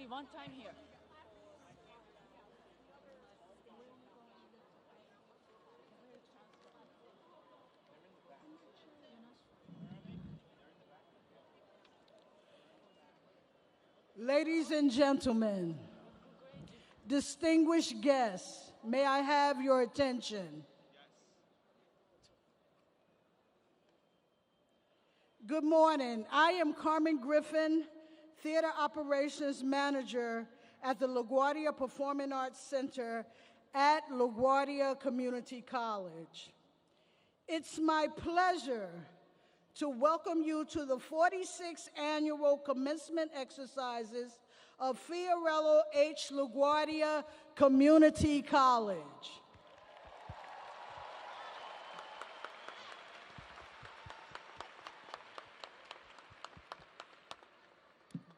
one time here. Ladies and gentlemen, distinguished guests, may I have your attention? Good morning. I am Carmen Griffin, Theater Operations Manager at the LaGuardia Performing Arts Center at LaGuardia Community College. It's my pleasure to welcome you to the 46th annual commencement exercises of Fiorello H. LaGuardia Community College.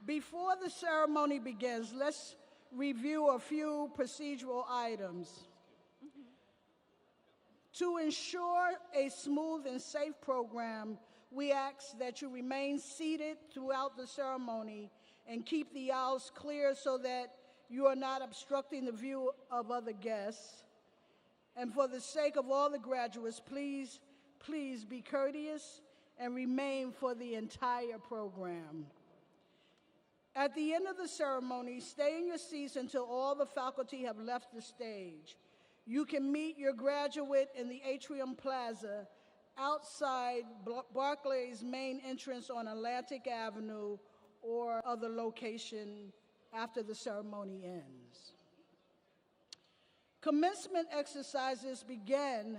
Before the ceremony begins, let's review a few procedural items. To ensure a smooth and safe program, we ask that you remain seated throughout the ceremony and keep the aisles clear so that you are not obstructing the view of other guests. And for the sake of all the graduates, please be courteous and remain for the entire program. At the end of the ceremony, stay in your seats until all the faculty have left the stage. You can meet your graduate in the Atrium Plaza outside Barclays main entrance on Atlantic Avenue or other location after the ceremony ends. Commencement exercises begin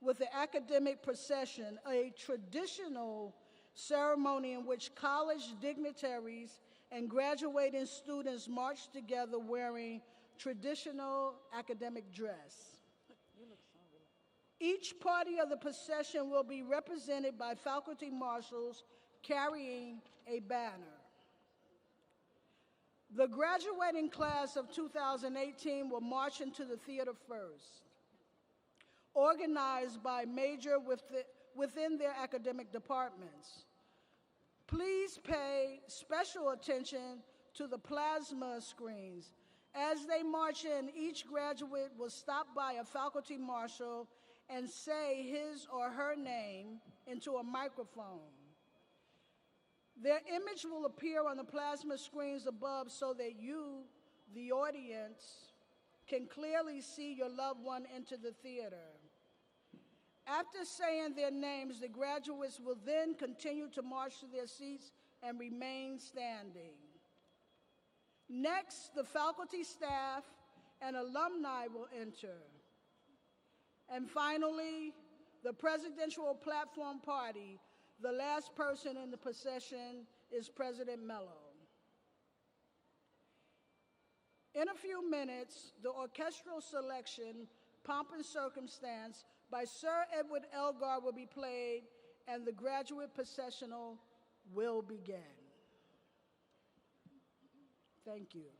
with the academic procession, a traditional ceremony in which college dignitaries and graduating students march together wearing traditional academic dress. Each party of the procession will be represented by faculty marshals carrying a banner. The graduating class of 2018 will march into the theater first, organized by major within their academic departments. Please pay special attention to the plasma screens. As they march in, each graduate will stop by a faculty marshal and say his or her name into a microphone. Their image will appear on the plasma screens above so that you, the audience, can clearly see your loved one enter the theater. After saying their names, the graduates will then continue to march to their seats and remain standing. Next, the faculty, staff, and alumni will enter. And finally, the presidential platform party. The last person in the procession is President Mello. In a few minutes, the orchestral selection, Pomp and Circumstance, by Sir Edward Elgar will be played, and the graduate processional will begin. Thank you.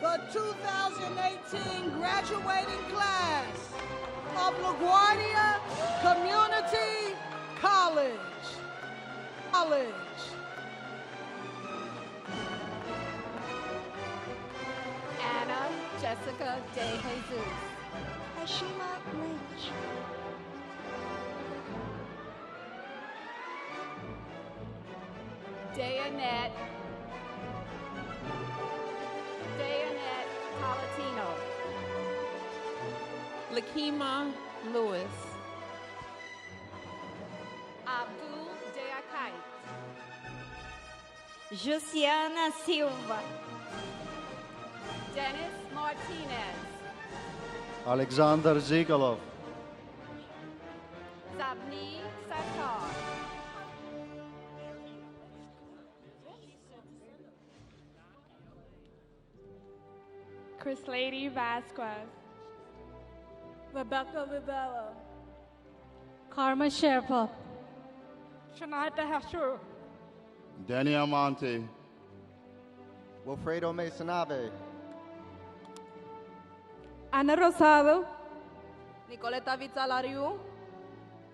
The 2018 graduating class of LaGuardia Community College. Anna Jessica De Jesus. Ashima Lynch. Dayanette Palatino. Lakima Lewis. Abdul Deakite. Jussiana Silva. Dennis Martinez. Alexander Zabni Sattar. Lady Vasquez. Rebecca Rivera. Karma Sherpa. Shanata Hashur. Danny Almonte. Wilfredo Masonave. Ana Rosado. Nicoleta Vizalariu.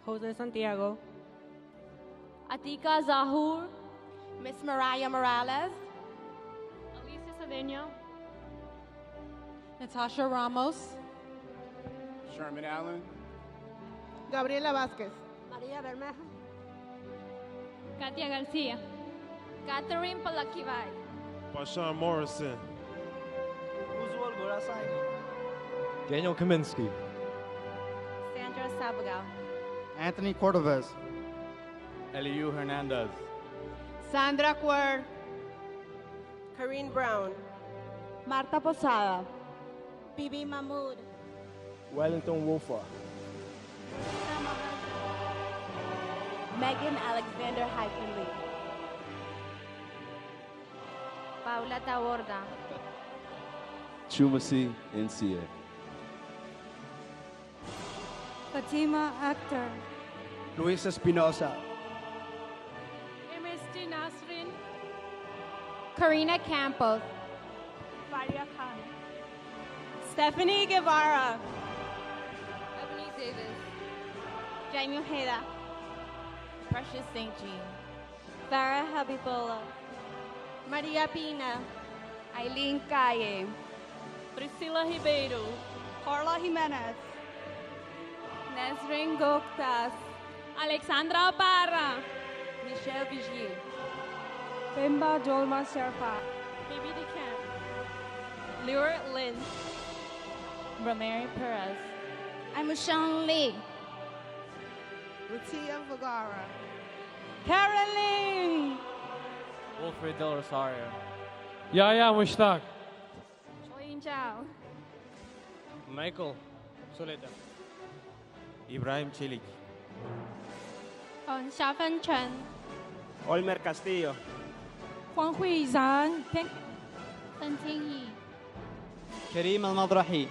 Jose Santiago. Atika Zahur. Miss Mariah Morales. Alicia Cedeno. Natasha Ramos. Sherman Allen. Gabriela Vázquez. María Bermejo. Katia Garcia. Catherine Palakivay. Bashan Morrison. Uzual Gurasaini. Daniel Kaminsky. Sandra Sabagal. Anthony Cordovez. Eliu Hernandez. Sandra Quer. Corinne Brown. Marta Posada. Bibi Mahmoud. Wellington Wolfer. Megan Alexander Hyken-Lee. Paula Taborda. Chumasi Nca. Fatima Akhtar. Luis Espinosa. MST Nasrin. Karina Campos. Faria Khan. Stephanie Guevara. Ebony Davis. Jaime Ojeda. Precious St. Jean. Farah Habibullah. Maria Pina. Eileen Calle. Priscila Ribeiro. Carla Jimenez. Nesrin Goktas. Alexandra Parra. Michelle Vigier. Bimba Jolma Sherpa. Bibi DeCamp. Lure Lin. Romary Perez. I'm Sean Lee. Lucia Vergara. Caroline. Wilfred Del Rosario. Yaya Mushtaq. Choyin Chao. Michael Soleta. Ibrahim Chilik. Xiaofen Chen. Olmer Castillo. Huang Huizhan. Fen Jingyi. Karim Al-Madrahi.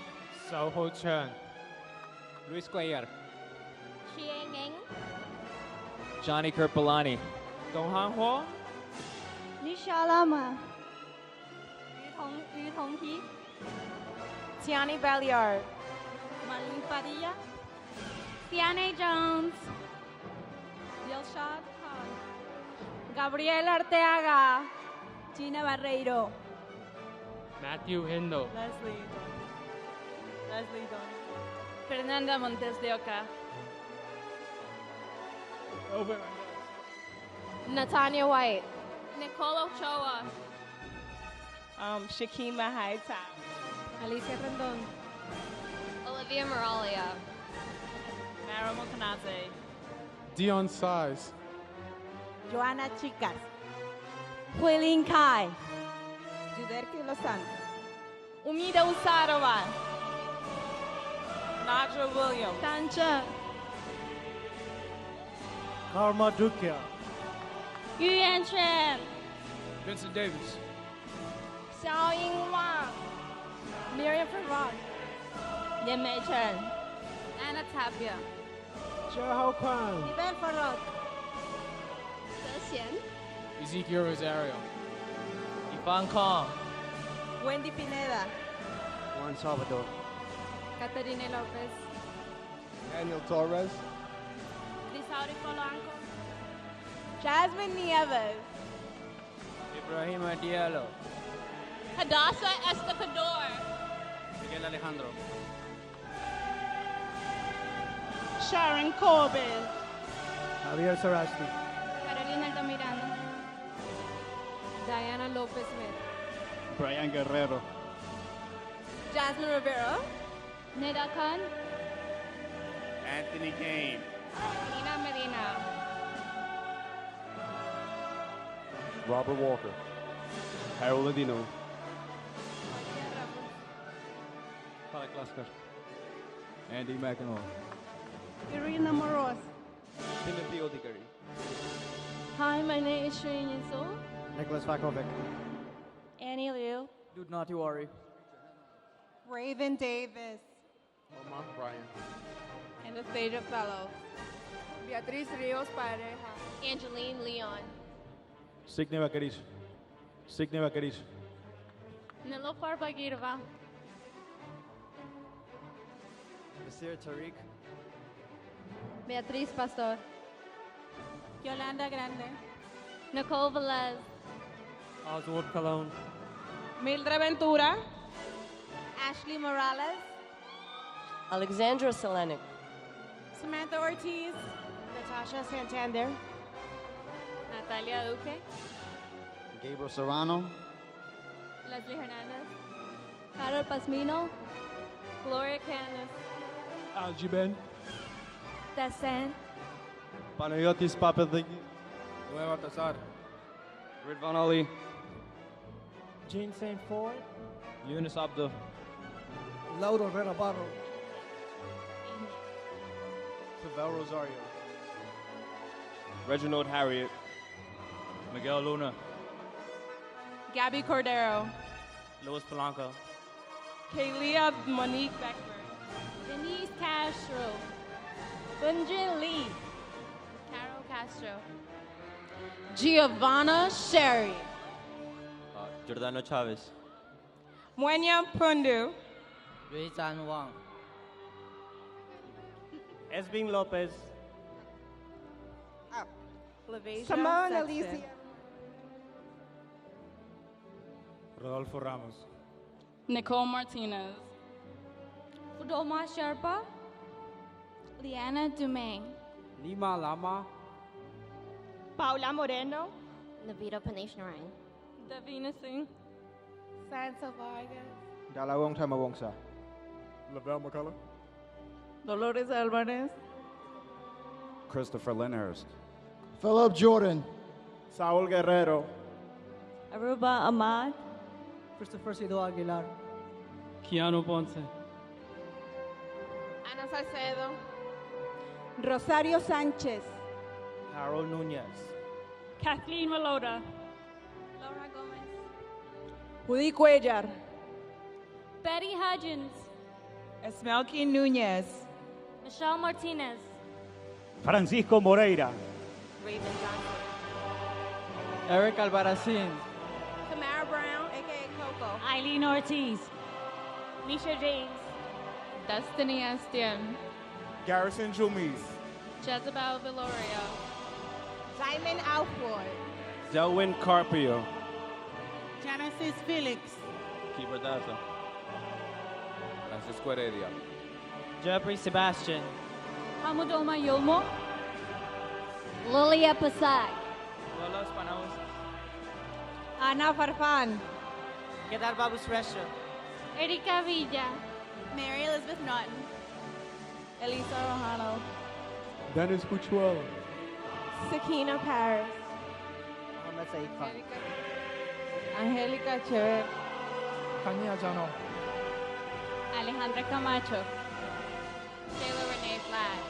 Sao Ho Chen. Luis Cuellar. Xiang Eng. Johnny Kerpolani. Dong Han Ho. Nisha Lama. Yu Tongqi. Tiani Balliard. Marlene Padilla. Tiane Jones. Dilshad Khan. Gabriel Arteaga. Gina Barreiro. Matthew Hendo. Leslie Don. Fernanda Montes de Oca. Natanya White. Nicole Ochoa. Shakima Haita. Alicia Rendon. Olivia Moralia. Mara Mokanase. Dion Size. Joanna Chicas. Huilin Kai. Juderki Los Santos. Umida Usarova. Nadra Williams. Tancha. Karma Dukia. Yu Yanchen. Vincent Davis. Xiao Ying Wang. Miriam Ferron. Yan Mei Chen. Anna Tapia. Cherho Kwan. Ibel Farok. Ze Xian. Ezekiel Rosario. Ivan Kong. Wendy Pineda. Juan Salvador. Caterine Lopez. Daniel Torres. Crisauri Polanco. Jasmine Nieves. Ibrahim Diallo. Hadassah Estacador. Miguel Alejandro. Sharon Corbin. Javier Sarasti. Carolina Altamirano. Diana Lopez Smith. Brian Guerrero. Jasmine Rivera. Neda Khan. Anthony Kane. Nina Medina. Robert Walker. Harold Ladino. Tarek Lasker. Andy McEnroe. Irina Moros. Timothy Odigari. Hi, my name is Shirin Yinsu. Nicholas Vakovic. Annie Liu. Dude, not to worry. Raven Davis. Omar Bryan. Anastasia Fellows. Beatriz Rios Pareja. Angeline Leon. Signe Vaquerish. Signe Vaquerish. Nilofar Bagirva. Nasir Tariq. Beatriz Pastor. Yolanda Grande. Nicole Velez. Oswald Colon. Mildred Ventura. Ashley Morales. Alexandra Selenic. Samantha Ortiz. Natasha Santander. Natalia Duque. Gabriel Serrano. Leslie Hernandez. Carol Pasmino. Gloria Candace. Algie Ben. Dasen. Panayotis Papathiki. Nueva Tazar. Ridvan Ali. Jean St. Foy. Yunus Abdul. Lauro Herrera Barro. Pavel Rosario. Reginald Harriet. Miguel Luna. Gabby Cordero. Luis Polanco. Kaylia Monique Beckford. Denise Castro. Bunjin Lee. Carol Castro. Giovanna Sherry. Giordano Chavez. Muenya Pundu. Luis An Wang. Esvin Lopez. Simone Alicia. Rodolfo Ramos. Nicole Martinez. Udoma Sherpa. Liana Dumain. Lima Lama. Paula Moreno. Navita Panation-Ryan. Davina Singh. Sansa Vargas. Dalawong Tamawongsa. Lavelle McCullough. Dolores Alvarez. Christopher Lyndhurst. Philip Jordan. Saul Guerrero. Aruba Ahmad. Christopher Sido Aguilar. Keanu Ponce. Ana Salcedo. Rosario Sánchez. Harold Nunez. Kathleen Malota. Laura Gomez. Judy Cuellar. Betty Hudgens. Esmelki Núñez. Michelle Martinez. Francisco Moreira. Raven Johnson. Eric Albarracin. Tamara Brown, aka Coco. Eileen Ortiz. Misha James. Destiny Estienne. Garrison Jumis. Jezebel Villoria. Simon Alford. Zelwyn Carpio. Genesis Felix. Keeper Daza. Francisco Heredia. Jeffrey Sebastian. Hamudoma Yolmo. Lilia Pasag. Lola Spanos. Ana Farfan. Kedar Babu Suresha. Erika Villa. Mary Elizabeth Naughton. Elisa Rojano. Dennis Puchuelo. Sakina Paris. Mohamed Said Khan. Angélica Chever. Kanya Jano. Alejandra Camacho. Taylor Renee Flagg.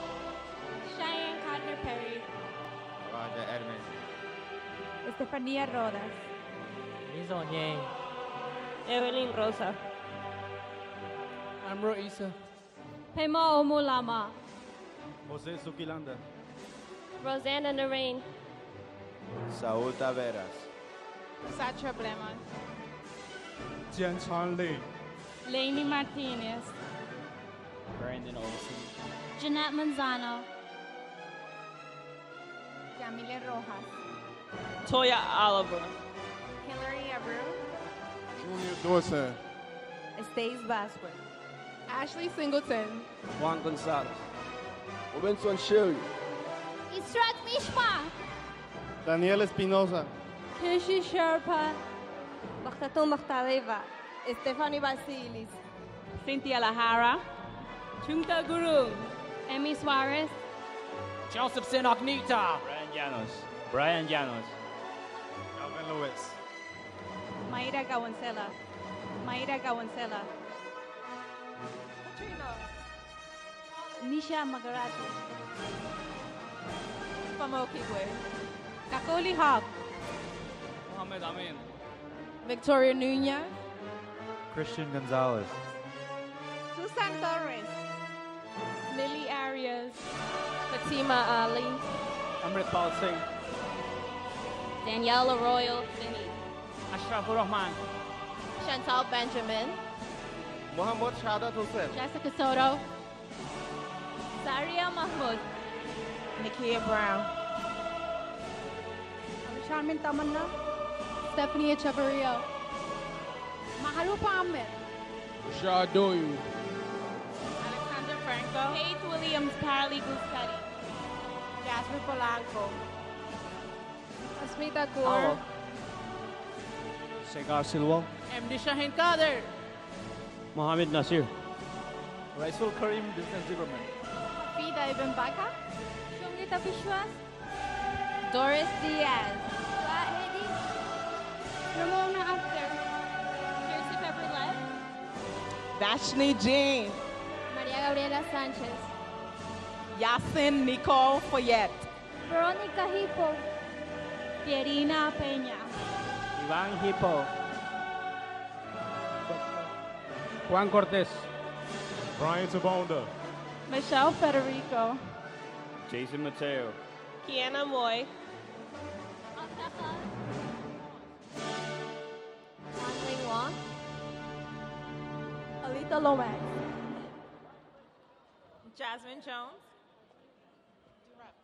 Cheyenne Codner Perry. Roger Edmond. Estefanía Rodas. Liz Onyeng. Evelyn Rosa. Amro Isa. Pema Omulama. Jose Sukilanda. Rosanna Narain. Saúl Taveras. Sacha Bleman. Jian Chan Lee. Lainey Martinez. Brandon Olson. Jeanette Manzano. Yamile Rojas. Toya Oliver. Hillary Abreu. Junior Dorset. Estace Vasquez. Ashley Singleton. Juan Gonzalez. Robinson Shirley. Israt Mishma. Daniel Espinosa. Kishi Sherpa. Maktato Maktareva. Stephanie Basilis. Cynthia Lahara. Chungta Guru. Emmy Suarez. Joseph Sinognita. Brian Llanos. Alvin Lewis. Mayra Gawancela. Mayra Gawancela. Nisha Magarati. Pamokigwe. Kakoli Hawk. Mohamed Amin. Victoria Nunez. Christian Gonzalez. Susan Torres. Lily Arias. Fatima Ali. Amrit Paul Singh. Danielle Arroyo Finney. Ashrafur Rahman. Chantal Benjamin. Muhammad Shadat Hussain. Jessica Soto. Saria Mahmoud. Nikia Brown. Charmin Tamanna. Stephanie Echeverria. Maharupa Ahmed. Rashad Doyle. Alexander Franco. Kate Williams Paralegal Study. Jasmine Polanco. Asmita Kaur. Shekhar Silwa. MD Shahin Kader. Mohammed Nasir. Raisul Karim Business Development. Fida Ibn Baka. Shungita Bishwas. Doris Diaz. Hedi. Ramona Akhtar. Kirsi Pepperlev. Vashni Jean. Maria Gabriela Sanchez. Yasin Nicole Foyet. Veronica Hipo. Pierina Peña. Iván Hippo. Juan Cortez. Brian Tabonda. Michelle Federico. Jason Mateo. Kiana Moy. Ling Wong. Alita Lomax. Jasmine Jones.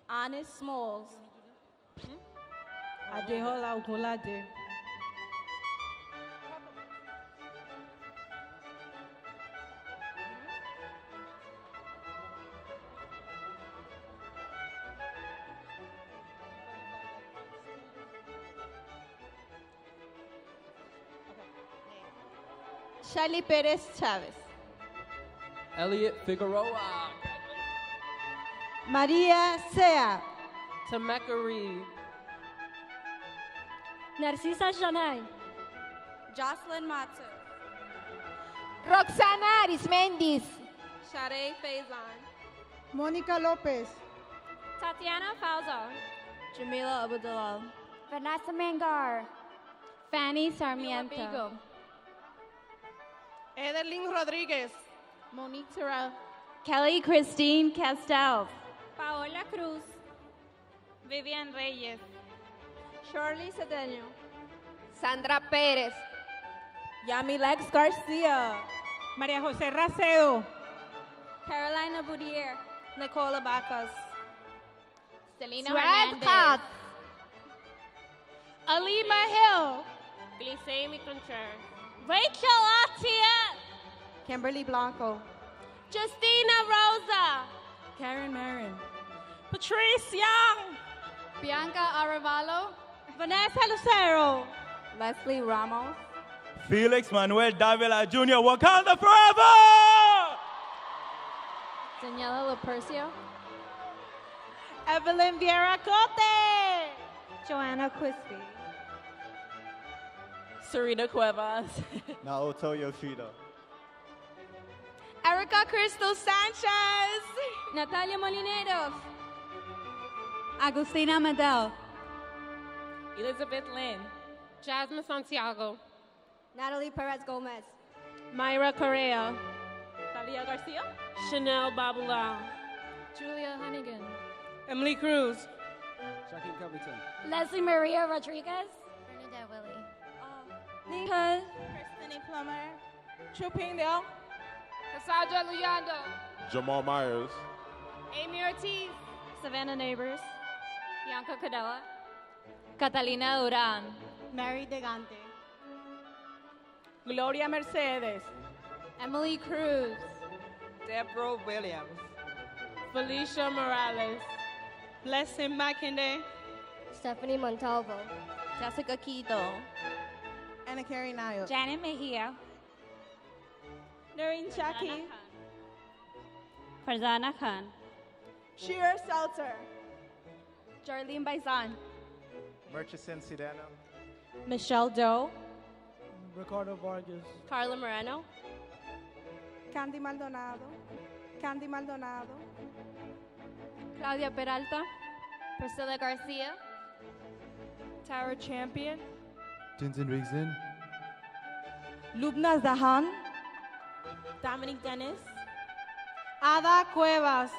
Honest Smalls. Adehola Ogunlade. Shelly Perez Chavez. Elliot Figueroa. Maria Sea. Tameka Reed. Narcisa Janay. Jocelyn Matsu. Roxana Arismendis. Shade Faison. Monica Lopez. Tatiana Falzo. Jamila Abudullah. Vanessa Mangar. Fanny Sarmiento. Edelyn Rodriguez. Monique Terrell. Kelly Christine Castell. Paola Cruz. Vivian Reyes. Shirley Cedeño. Sandra Pérez. Yamilex Garcia. María José Racedo. Carolina Boudier. Nicola Bacas. Selena Swag Hernandez. Cox. Alima Hill. Glisemi Contreras. Rachel Atia. Kimberly Blanco. Justina Rosa. Karen Marin. Patrice Young. Bianca Arevalo. Vanessa Lucero. Leslie Ramos. Felix Manuel Davila Jr. Wakanda forever! Daniela Lapercio. Evelyn Vieira Cote. Joanna Quispy. Serena Cuevas. Naoto Yoshida. Erica Crystal Sanchez. Natalia Molineros. Agustina Medel. Elizabeth Lynn. Jasmine Santiago. Natalie Perez Gomez. Myra Correa. Talia Garcia. Chanel Babulao. Julia Hunnigan. Emily Cruz. Shaquille Covington. Leslie Maria Rodriguez. Bernadette Willie. Nika. Christine Plummer. Chuping Liao. Cassandra Luyando. Jamal Myers. Amy Ortiz. Savannah Neighbors. Bianca Cadella. Catalina Duran. Mary Degante. Gloria Mercedes. Emily Cruz. Deborah Williams. Felicia Morales. Blessing Makinde. Stephanie Montalvo. Jessica Quito. Anna Carey Niles. Janet Mejia. Noreen Chaki. Farzana Khan. Sheer Seltzer. Jarlene Baizan. Murchison Sidano. Michelle Doe. Ricardo Vargas. Carla Moreno. Candy Maldonado. Candy Maldonado. Claudia Peralta. Priscilla Garcia. Tara Champion. Tintin Rigzin. Lubna Zahan. Dominique Dennis. Ada Cuevas.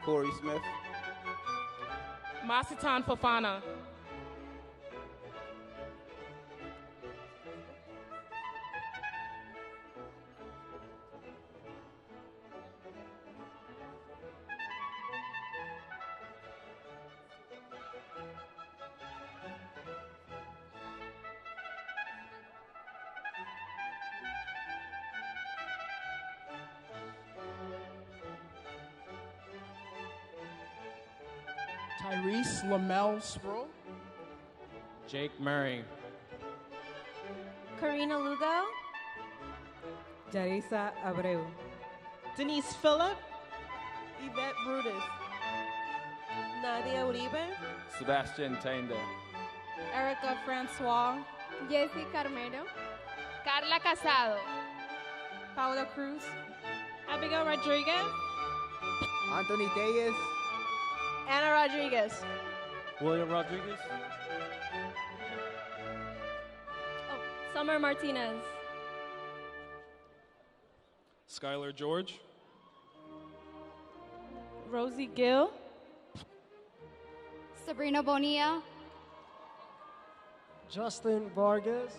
Corey Smith. Masitan Fofana. Tyrese Lamel Sproul. Jake Murray. Karina Lugo. Jarisa Abreu. Denise Phillip. Yvette Brutus. Nadia Uribe. Sebastian Tander. Erica Francois. Jessy Carmelo. Carla Casado. Paula Cruz. Abigail Rodriguez. Anthony Reyes. Anna Rodriguez. William Rodriguez. Summer Martinez. Skylar George. Rosie Gill. Sabrina Bonilla. Justin Vargas.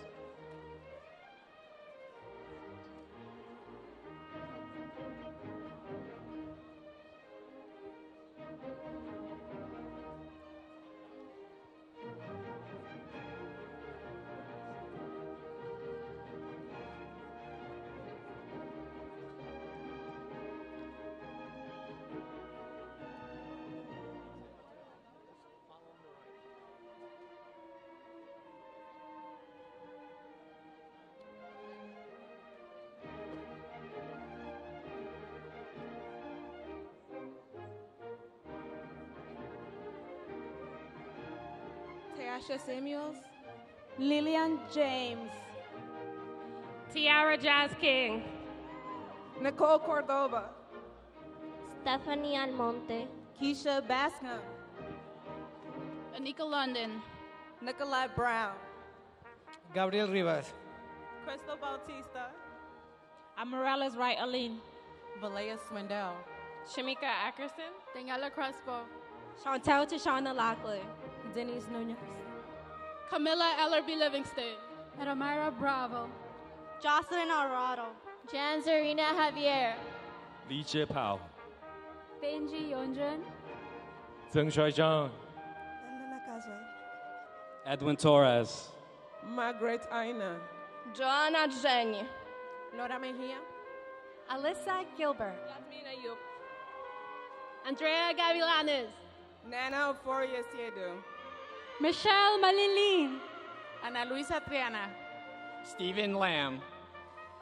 Tasha Samuels. Lillian James. Tiara Jazz King. Nicole Cordova. Stephanie Almonte. Keisha Bascom. Anika London. Nicolette Brown. Gabriel Rivas. Crystal Bautista. Amarellas Wright Aline. Valea Swindell. Shamika Ackerson. Daniela Crespo. Chantel Tashana Lockley. Denise Nunez. Camilla Ellerby Livingston. Ramira Bravo. Jocelyn Alvarado. Jan Zarina Javier. Li Jie-Pao. Benji Yonjun. Zheng Shuaizhang. Edwin Torres. Margaret Aina. Joanna Zheng. Laura Mejia. Alyssa Gilbert. Yasmin Ayub. Andrea Gavilanes. Nana Euphoria Siedu. Michelle Malilin. Ana Luisa Triana. Stephen Lamb.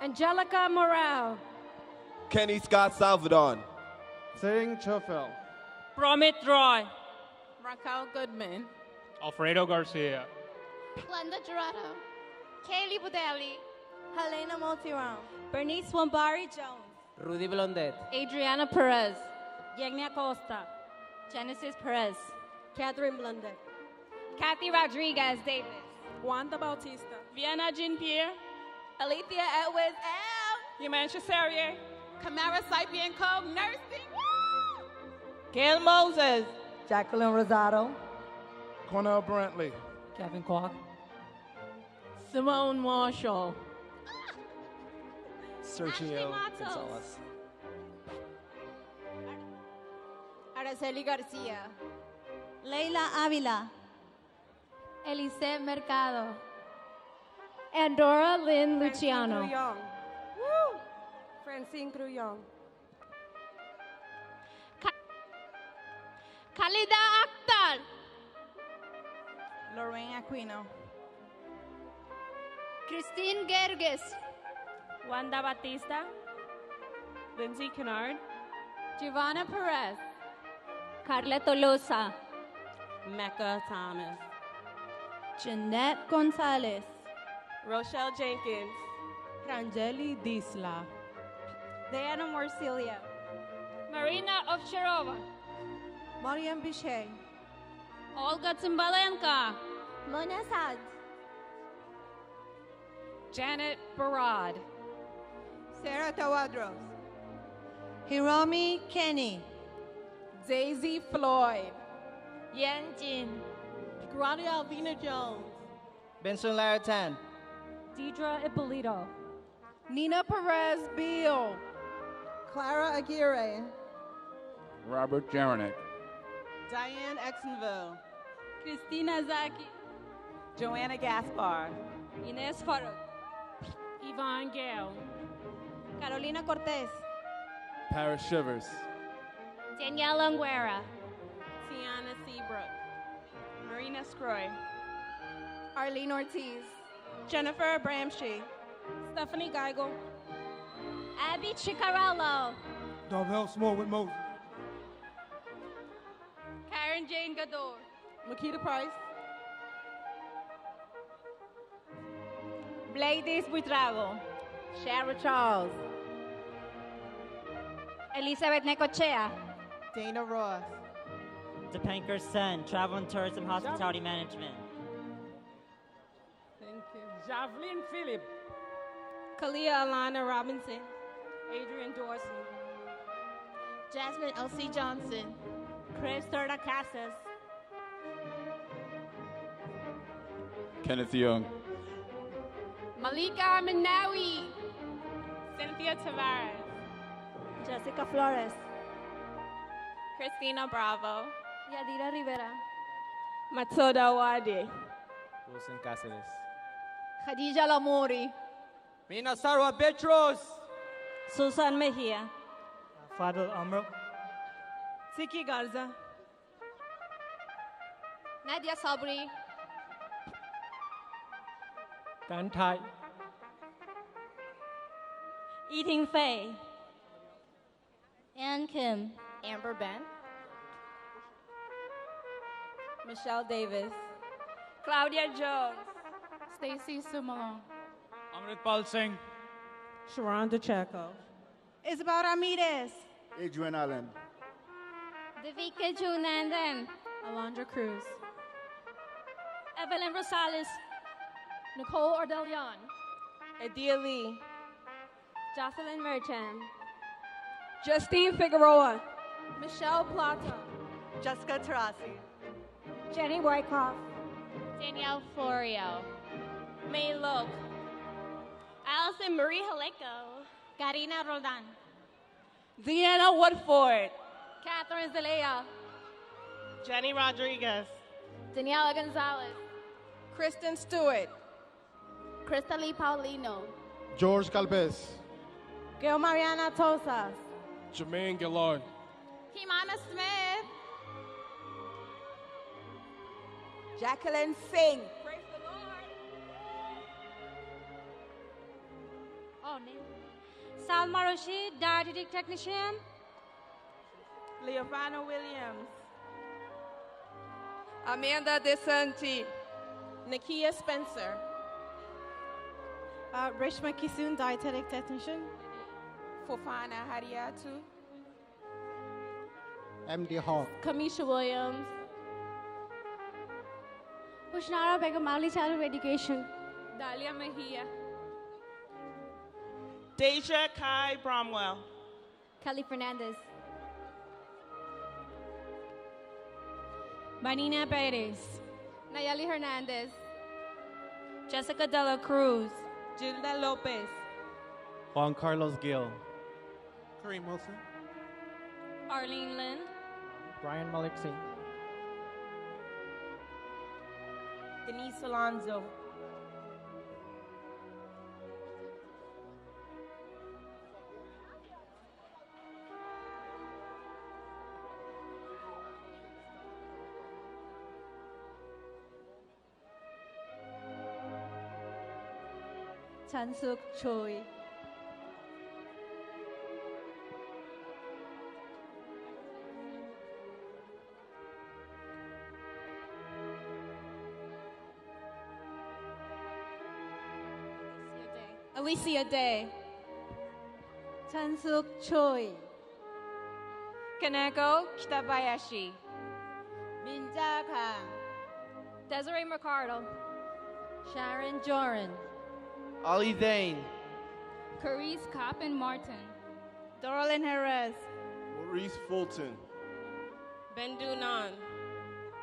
Angelica Morale. Kenny Scott Salvador. Sing Chofel. Promit Roy. Raquel Goodman. Alfredo Garcia. Glenda Dorado. Kaylee Budelli. Helena Montiron. Bernice Wambari Jones. Rudy Blondet. Adriana Perez. Yegnia Costa. Genesis Perez. Catherine Blundet. Kathy Rodriguez Davis. Wanda Bautista. Vienna Jean Pierre. Alethea Edwards L. Humantra Serrier. Camara Sapien Co. Nursing. Gail Moses. Jacqueline Rosado. Cornell Brantley. Kevin Kwok. Simone Marshall. Sergio Gonzalez. Araceli Garcia. Leila Avila. Elise Mercado. Andorra Lynn Luciano. Woo! Francine Cruyon. Khalida Akhtar. Lorraine Aquino. Christine Gerges. Wanda Batista. Lindsay Kennard. Giovanna Perez. Carla Tolosa. Mecca Thomas. Jeanette Gonzalez. Rochelle Jenkins. Rangeli Disla. Diana Morcilia. Marina Ovcharova. Mariam Bichet. Olga Timbalenka. Mona Sad. Janet Barad. Sarah Tawadros. Hiromi Kenny. Daisy Floyd. Yen Jin. Claudia Alvina Jones. Benson Laratan. Deidre Ippolito. Nina Perez Beal. Clara Aguirre. Robert Jaranek. Diane Exonville. Christina Zaki. Joanna Gaspar. Inez Faruk. Yvonne Gale. Carolina Cortez. Paris Shivers. Danielle Anguera. Tiana Seabrook. Marina Scroy. Arlene Ortiz. Jennifer Bramshe. Stephanie Geigel. Abby Chicarello. Darvel Small with Moses. Karen Jane Gador. Makita Price. Bladys Buitrago. Shara Charles. Elizabeth Necochea. Dana Ross. Dipankar Sen, Travel and Tourism Hospitality Management. Thank you. Javelin Phillip. Kalia Alana Robinson. Adrian Dorsey. Jasmine Elsie Johnson. Chris Turner Casas. Kenneth Young. Malika Minawi. Cynthia Tavares. Jessica Flores. Christina Bravo. Yadira Rivera. Matilda Wade. Wilson Cáceres. Khadija Lamori. Mina Sarwa Petros. Susan Mejia. Fadl Amr. Tiki Garza. Nadia Sabri. Dan Thai. Eating Faye. Ann Kim. Amber Ben. Michelle Davis. Claudia Jones. Stacy Sumalong. Amrit Pal Singh. Sharon DeCheco. Isabel Ramirez. Adrian Allen. Devika Junandan. Alondra Cruz. Evelyn Rosales. Nicole Ordelion. Adia Lee. Jocelyn Merchant. Justine Figueroa. Michelle Plata. Jessica Tarasi. Jenny Wyckoff. Danielle Florio. May Look. Allison Marie Haleko. Karina Roldan. Deanna Woodford. Catherine Zelaya. Jenny Rodriguez. Daniela Gonzalez. Kristen Stewart. Crystal Paulino. George Calpez. Gil Mariana Tosas. Jermaine Gillard. Himana Smith. Jacqueline Singh. Praise the Lord. Oh, name. Salma Rashid, dietetic technician. Leofana Williams. Amanda DeSanti. Nakia Spencer. Rishma Kisun, dietetic technician. Fofana Hadiatu. MD Hawk. Kamisha Williams. Ushnara Begum, early childhood education. Dalia Mejia. Deja Kai Bromwell. Kelly Fernandez. Vanina Perez. Nayeli Hernandez. Jessica De La Cruz. Gilda Lopez. Juan Carlos Gil. Kareem Wilson. Arlene Lind. Brian Malik Singh. Denise Alonzo. Chansuk Choi. Alicia Day. Chansuk Choi. Kaneko Kitabayashi. Minja Kang. Desiree Mercado. Sharon Joran. Ali Dane. Carice Coppin Martin. Doralyn Harris. Maurice Fulton. Bendu Nan.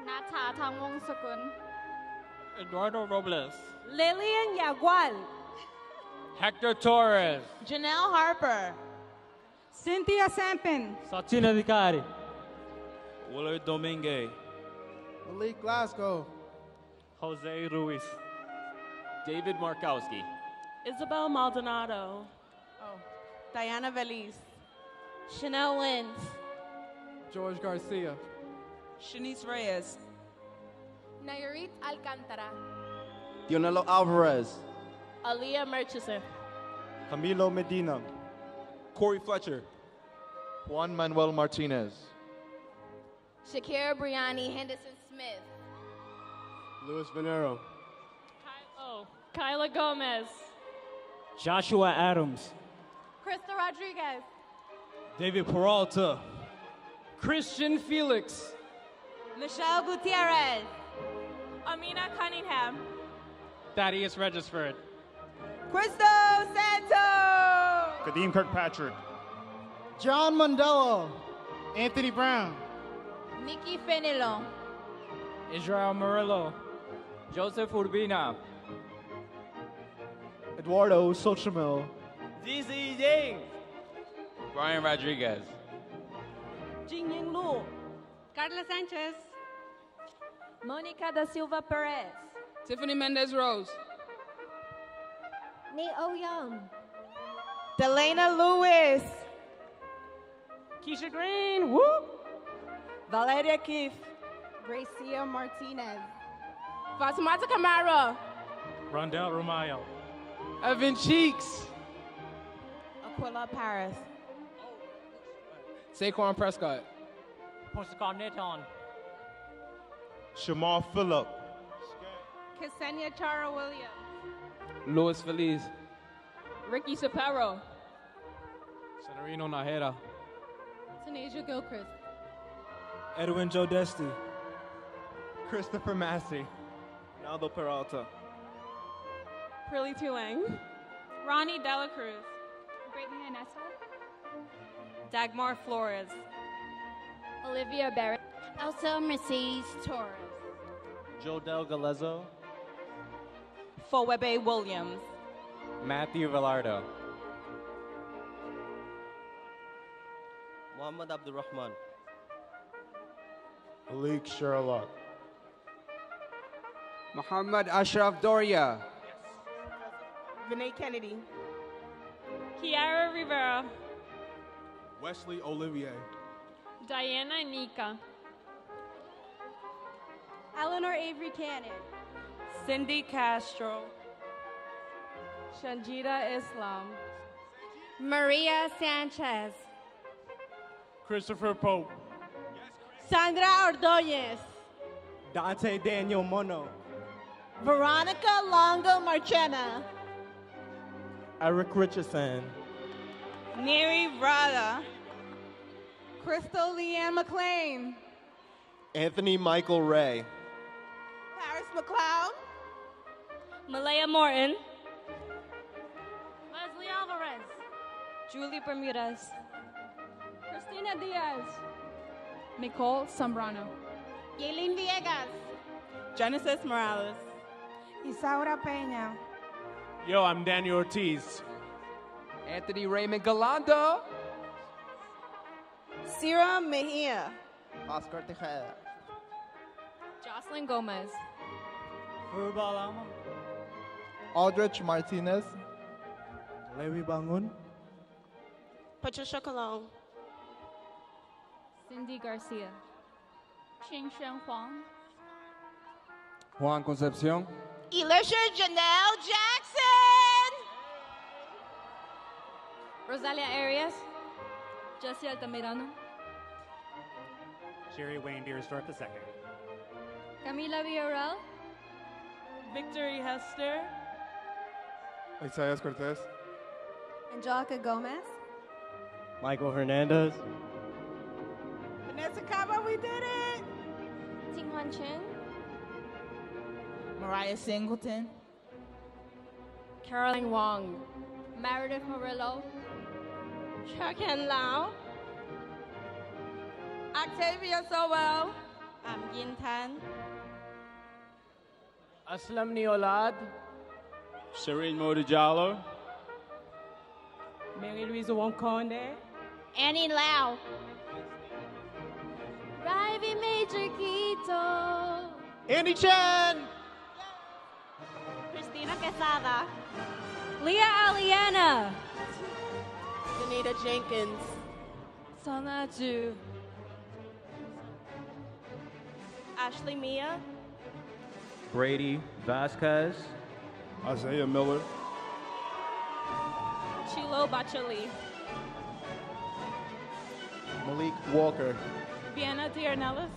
Nata Tangwong Sukun. Eduardo Robles. Lillian Yagual. Hector Torres. Janelle Harper. Cynthia Sampin. Sachin Adhikari. Willard Domingue. Malik Glasgow. Jose Ruiz. David Markowski. Isabel Maldonado. Diana Veliz. Chanel Wins. George Garcia. Shanice Reyes. Nayarit Alcantara. Dionelo Alvarez. Aaliyah Murchison. Camilo Medina. Corey Fletcher. Juan Manuel Martinez. Shakira Briani Henderson Smith. Luis Venero. Kyla Gomez. Joshua Adams. Krista Rodriguez. David Peralta. Christian Felix. Michelle Gutierrez. Amina Cunningham. Thaddeus Regisford. Cristo Santos. Kadeem Kirkpatrick. John Mandela. Anthony Brown. Nikki Fenelon. Israel Murillo. Joseph Urbina. Eduardo Sochimel. ZZ James. Brian Rodriguez. Jingying Lu. Carla Sanchez. Monica da Silva Perez. Tiffany Mendez Rose. Ni Oh Young. Delana Lewis. Keisha Green. Whoop. Valeria Keefe. Gracia Martinez. Fatimata Camara. Rondell Romayo. Evan Cheeks. Aquila Paris. Saquon Prescott. Postacard Neton. Shamar Phillip. Ksenia Chara Williams. Luis Feliz. Ricky Shapiro. Severino Najera. Tanasia Gilchrist. Edwin Jodesti. Christopher Massey. Naldo Peralta. Prilly Tulang. Ronnie Dela Cruz. Brittany Anessa. Dagmar Flores. Olivia Barrett. Elsa Mercedes Torres. Joe Del Galezo. Fowebe Williams. Matthew Velardo. Muhammad Abdurrahman. Malik Sherlock. Muhammad Ashraf Doria. Vinay Kennedy. Kiara Rivera. Wesley Olivier. Diana Nika. Eleanor Avery Cannon. Cindy Castro. Shanjita Islam. Maria Sanchez. Christopher Pope. Sandra Ordonez. Dante Daniel Mono. Veronica Longo Marchena. Eric Richardson. Neri Vrada. Crystal Leanne McLean. Anthony Michael Ray. Paris McLeod. Malaya Morton. Leslie Alvarez. Julie Bermudez. Christina Diaz. Nicole Zambrano. Yaelin Villegas. Genesis Morales. Isaura Peña. Yo, I'm Danny Ortiz. Anthony Raymond Galando. Sierra Mejia. Oscar Tejeda. Jocelyn Gomez. Fubalama. Aldrich Martinez. Lewi Bangun. Patricia Colon. Cindy Garcia. Qingshen Huang. Juan Concepcion. Elisha Janelle Jackson. Rosalia Arias. Jessie Altamirano. Jerry Wayne Deersdorf II. Camila Villarreal. Victory Hester. Isaias Cortez. Angelica Gomez. Michael Hernandez. Vanessa Cabo, we did it. Tinghuan Chen. Mariah Singleton. Caroline Wong. Meredith Murillo. Chakan Lao. Octavia Sowell. Yin Tan. Aslam Niolad. Shireen Modijalo. Mary Louise Wonkonde. Annie Lau. Rivy Major Quito. Andy Chan. Christina Quesada. Leah Aliana. Danita Jenkins. Sana Ju. Ashley Mia. Brady Vasquez. Isaiah Miller. Chilo Bachali. Malik Walker. Vienna Tiernellis.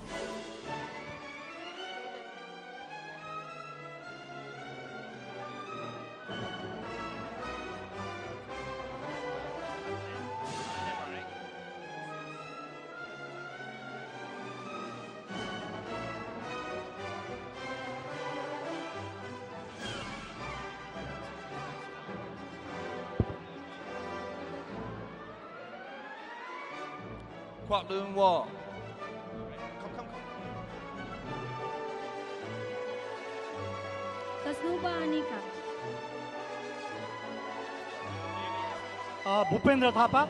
Kwok Loon Wall. Tasnuba Anika. Bhupendra Thapa.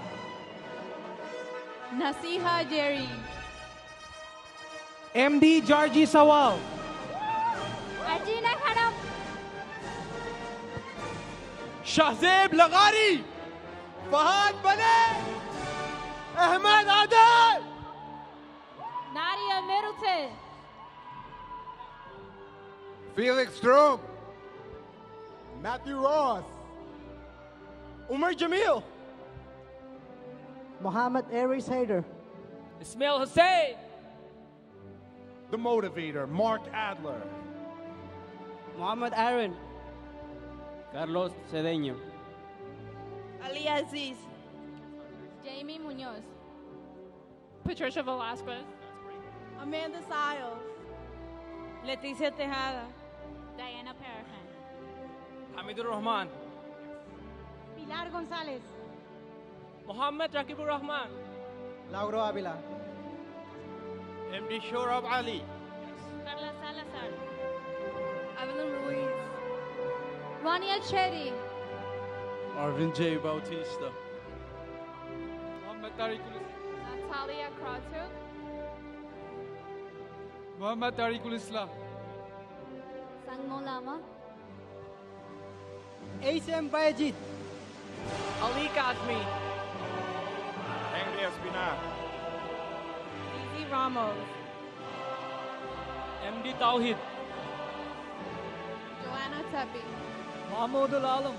Nasiha Jerry. MD Georgie Sawal. Arjina Khanam. Shahzeb Lagari. Fahad Bane. Ahmed Adel. Nadia Middleton. Felix Strom. Matthew Ross. Umar Jamil. Mohammed Aries Hayder. Ismail Hussein. The Motivator, Mark Adler. Mohammed Aaron. Carlos Cedeño. Ali Aziz. Jamie Munoz. Patricia Velasquez. Amanda Siles. Leticia Tejada. Diana Parahan. Hamidur Rahman. Pilar González. Mohammed Rakibur Rahman. Lauro Avila. MD Shorab Ali. Carla Salazar. Evelyn Ruiz. Rania Cherry. Arvin J. Bautista. Mohammed Tariqul Natalia Kratuk. Mohammed Tariqul Islam. Sangmo Lama. ASM Bayajid. Ali Kazmi. Henry Espina. Zizi Ramos. MD Tauhid. Joanna Tepi. Mahmoudul Alam.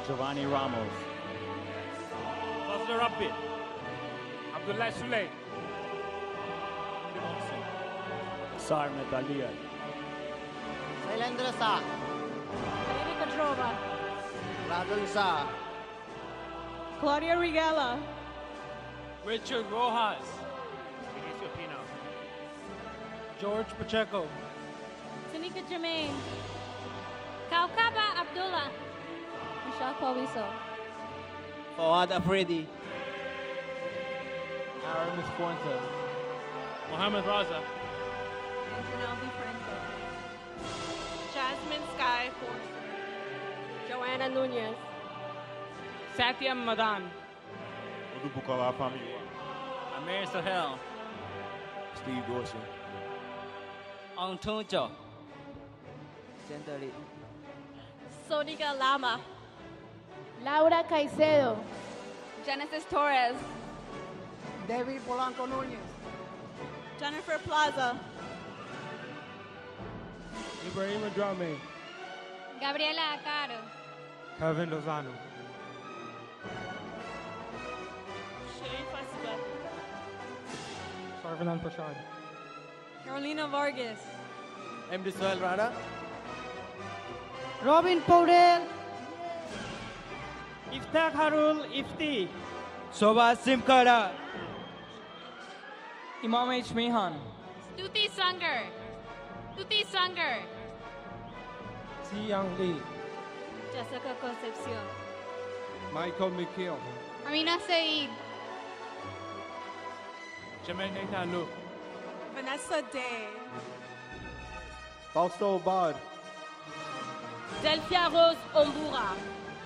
Giovanni Ramos. Fazlur Rabbi. Abdullah Sulay. Sarmet Alia. Sailendra Sa. Erika Drova. Radul Sa. Claudia Regala. Richard Rojas. Vinicio Pino. George Pacheco. Tanika Jermaine. Kaukaba Abdullah. Michelle Coviso. Fawad Afridi. Aramis Fuentes. Mohammed Raza. Janelle Franco. Jasmine Sky Forster. Joanna Nunez. Satyam Madan. Udupukala Family. Amir Sahel. Steve Dorsey. Antunjo. Gently. Sonika Lama. Laura Caicedo. Genesis Torres. David Polanco Núñez. Jennifer Plaza. Ibrahim Adrame. Gabriela Acaro. Kevin Lozano. Sherry Fasba. Sarvanan Prashad. Carolina Vargas. MD Soel Rana. Robin Podel. Iftaq Harul Ifti. Soba Simkara. Imam H. Mehan. Tuti Sanger. Tuti Sanger. Si Yang Lee. Jessica Concepcion. Michael McKeel. Amina Saeed. Jermaine Nathan Luke. Vanessa Day. Fausto Abad. Delphia Rose Ombura.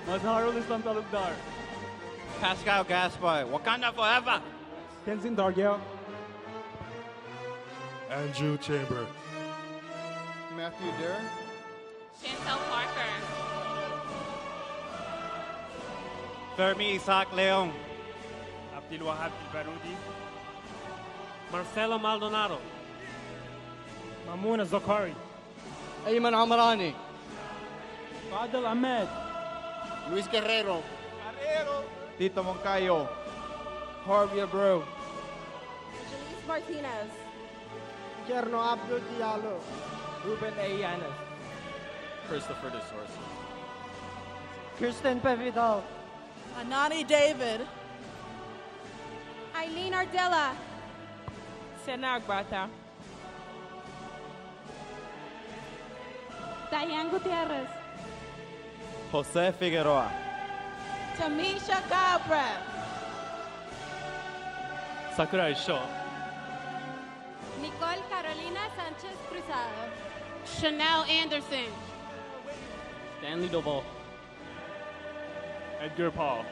Mazharul Islam Talukdar. Pascal Gaspar. Wakanda forever. Tenzin Dargel. Andrew Chamber. Matthew Darren. Chantel Parker. Fermi Isaac Leon. Abdul Wahab Barudi. Marcelo Maldonado. Mamouna Zakari. Ayman Amrani. Fadel Ahmed. Luis Guerrero. Tito Moncayo. Harvey Abreu. Janice Martinez. Kierno Abdul Diallo. Ruben A. Yanis. Christopher De Source. Kirsten Pevidal. Anani David. Eileen Ardella. Sena Agbata. Diane Gutierrez. Jose Figueroa. Tamisha Galbraith. Sakurai Shaw. Nicole Carolina Sanchez Cruzado. Chanel Anderson. Stanley Doval. Edgar Paul.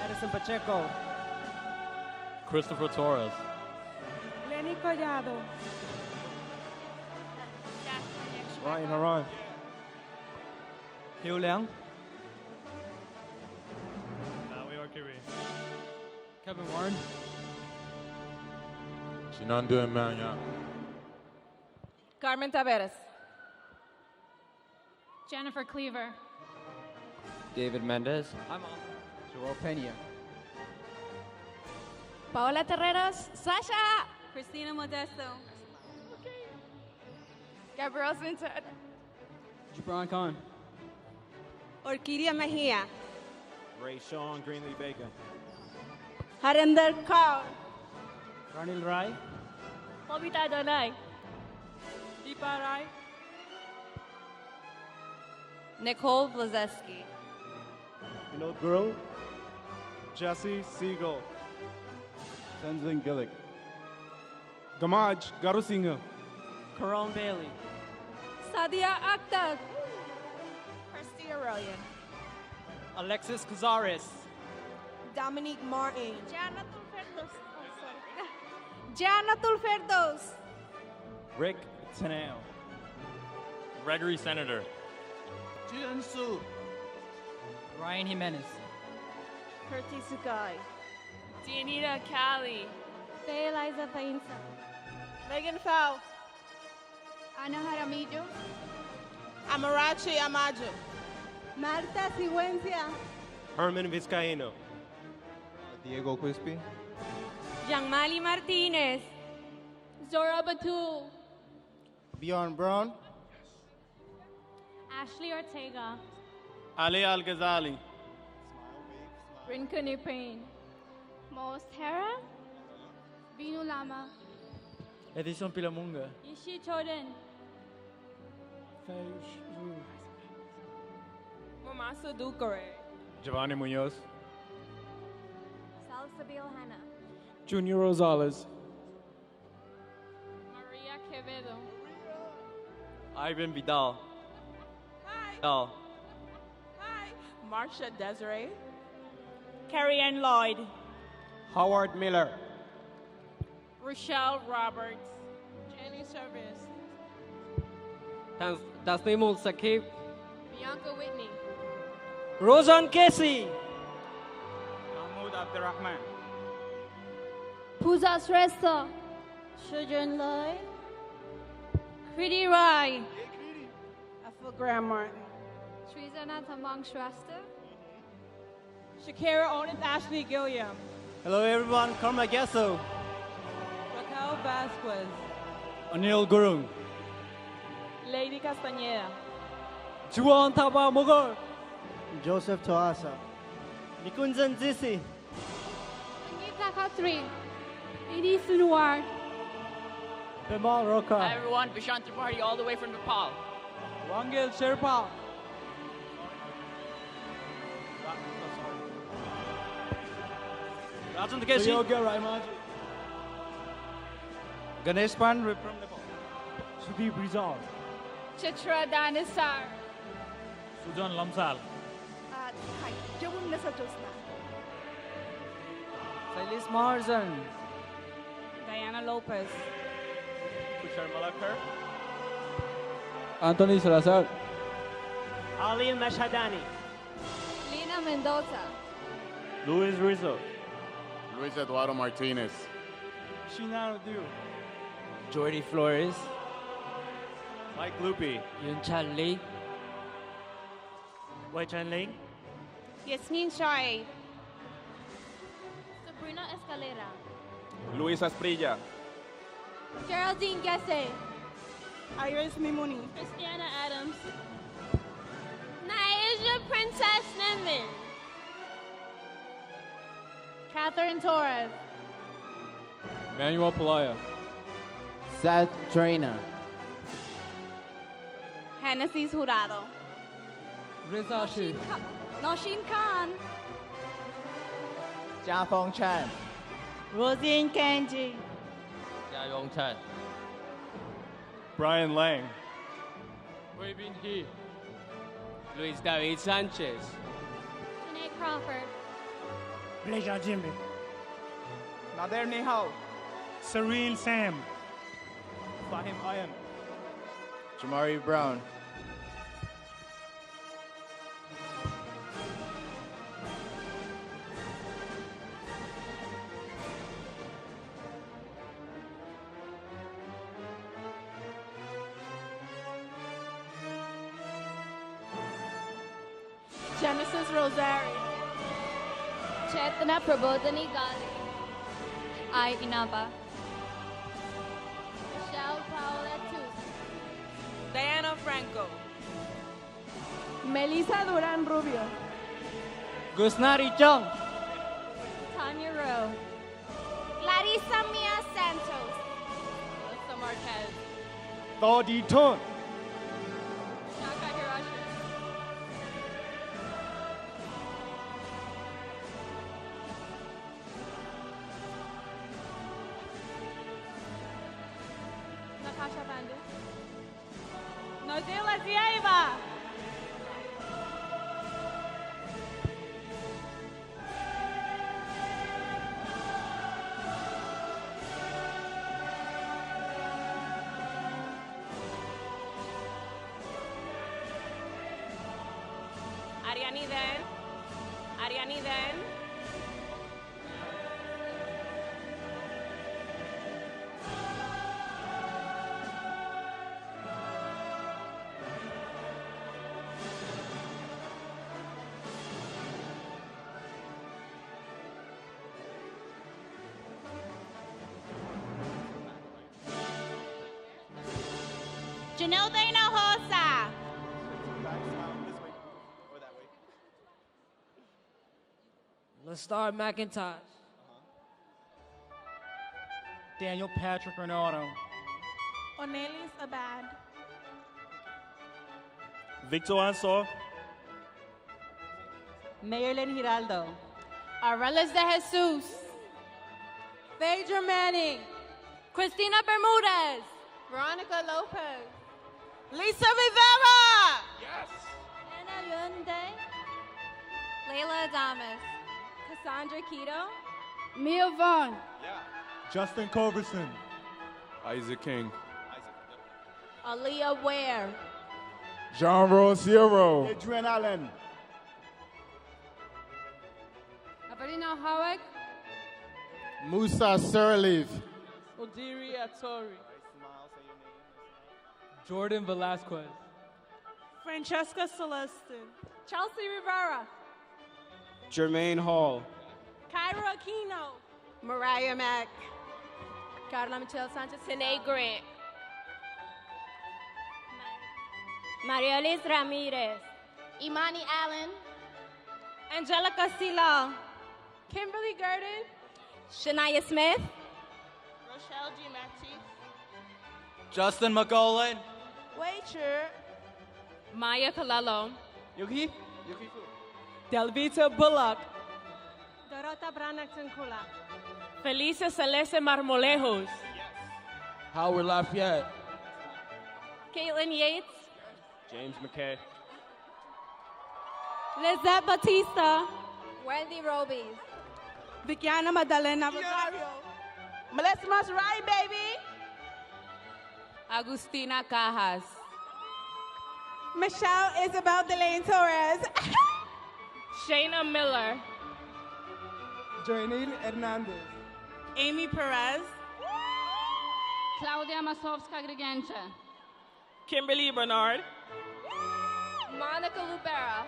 Edison Pacheco. Christopher Torres. Lenny Collado. Ryan Haran. Hiu Liang. Kevin Warren. Shenandoah Emmanuel. Carmen Taveras. Jennifer Cleaver. David Mendez. Joel Pena. Paola Terreros. Sasha. Christina Modesto. Gabriel Sinton. Gibran Khan. Orquídea Mejia. Ray Sean Greenlee Bacon. Harinder Kaur. Ranil Rai. Bobita Donai. Deepa Rai. Nicole Blazeski. Vinod Gurung. Jesse Siegel. Tenzin Gillick. Gamaj Garusinga. Karan Bailey. Sadia Akhtar. Kirsty Aurelian. Alexis Cazares. Dominique Martin. Janatul Ferdos. Janatul Ferdos. Rick Teneo. Gregory Senator. Jin Su. Ryan Jimenez. Kurti Sukai. Dianita Cali. Say Eliza Fainsa. Megan Fowl. Ana Jaramillo. Amarachi Amaju. Marta Sigüencia. Herman Vizcaíno. Diego Quispe. Jean-Mali Martinez. Zora Batul. Bjorn Brown. Ashley Ortega. Ali Al Ghazali. Rinka Payne. Most Hera. Binu Lama. Edison Pilamunga. Ishi Choden. Mamasa Dukare. Giovanni Munoz. Salsabil Hannah. Junior Rosales. Maria Quevedo. Ivan Vidal. Hi. Vidal. Hi. Marsha Desiree. Carrie Ann Lloyd. Howard Miller. Rochelle Roberts. Jenny Service. Tasnimul Sakib. Bianca Whitney. Rosan Casey. Mahmoud Abdurrahman. Pooja Shrestha. Children Lloyd. Kriti Rai. Ethel Graham Martin. Srizana Tamang Shrestha. Shakira Onis Ashley Gilliam. Hello everyone, Karma Gesso. Raquel Vasquez. Anil Gurung. Lady Castañeda. Juan Taba Mogor. Joseph Toasa. Nikunjan Zisi. Sangeeta Khatri. Edie Sunwar. Pemal Roka. Hi everyone, Vishant Tripathi all the way from Nepal. Wangil Sherpa. Rajan Takeshi. Yoga Raimaji. Ganesh Pan from Nepal. Sudeep Rizal. Chitra Danisar. Sujan Lamsal. Silas Marzan. Diana Lopez. Tushar Malakar. Anthony Salazar. Ali Mashhadani. Lina Mendoza. Luis Rizzo. Luis Eduardo Martinez. Shinano Diu. Jordi Flores. Mike Lupi. Yun Chan Lee. Wei Chen Ling. Yasmin Shoaib. Sabrina Escalera. Luis Asprilla. Geraldine Gesse. Iris Mimuni. Christiana Adams. Naija Princess Nimbin. Catherine Torres. Manuel Pelaya. Seth Trainer. Hennessy Jurado. Reza Sheikh. Noshin Khan. Jia Feng Chan. Rosine Kanji. Jia Yong Chan. Brian Lang. Wei Bin Hee. Luis David Sanchez. Janae Crawford. Bleja Jimmy. Nader Nihal. Cyril Sam. Fahim Ayan. Jamari Brown. Genesis Rosari. Chetna Prabodhani Gali. I Inaba. Michelle Paola Tus. Diana Franco. Melissa Duran Rubio. Gusnari Chong. Tanya Rowe. Clarissa Mia Santos. Melissa Marquez. Thodi Ton. Shaka Hirashi. Natasha Bandu. Nozila Zieva. Ariani Den. Ariani Den. Janelle Dana Hosa. Lestar McIntosh. Daniel Patrick Renato. Onelis Abad. Victor Ansor. Mayerlin Giraldo. Arelis de Jesus. Phaedra Manning. Christina Bermudez. Veronica Lopez. Lisa Rivera. Anna Yunde. Layla Adamas. Cassandra Keto. Mia Vaughn. Justin Culberson. Isaac King. Aaliyah Ware. Jean Rosiero. Adrian Allen. Avelina Howard. Musa Sirleaf. Odiri Atori. Jordan Velasquez. Francesca Celestin. Chelsea Rivera. Jermaine Hall. Kyra Aquino. Mariah Mack. Carla Michelle Sanchez. Tanae Grant. Marielis Ramirez. Imani Allen. Angelica Sila. Kimberly Gurdon. Shania Smith. Rochelle G. Matisse. Justin McGolan. Waiter. Maya Colello. Yuki. Delvita Bullock. Dorota Branaxancula. Felicia Celeste Marmolejos. Howard Lafayette. Caitlin Yates. James McKay. Lizette Batista. Wendy Robies. Vickiana Madalena Rosario. Melissa Maserati, baby. Agustina Cajas. Michelle Isabel Delane Torres. Shayna Miller. Joanil Hernandez. Amy Perez. Claudia Masovska-Grigenche. Kimberly Bernard. Monica Lubera.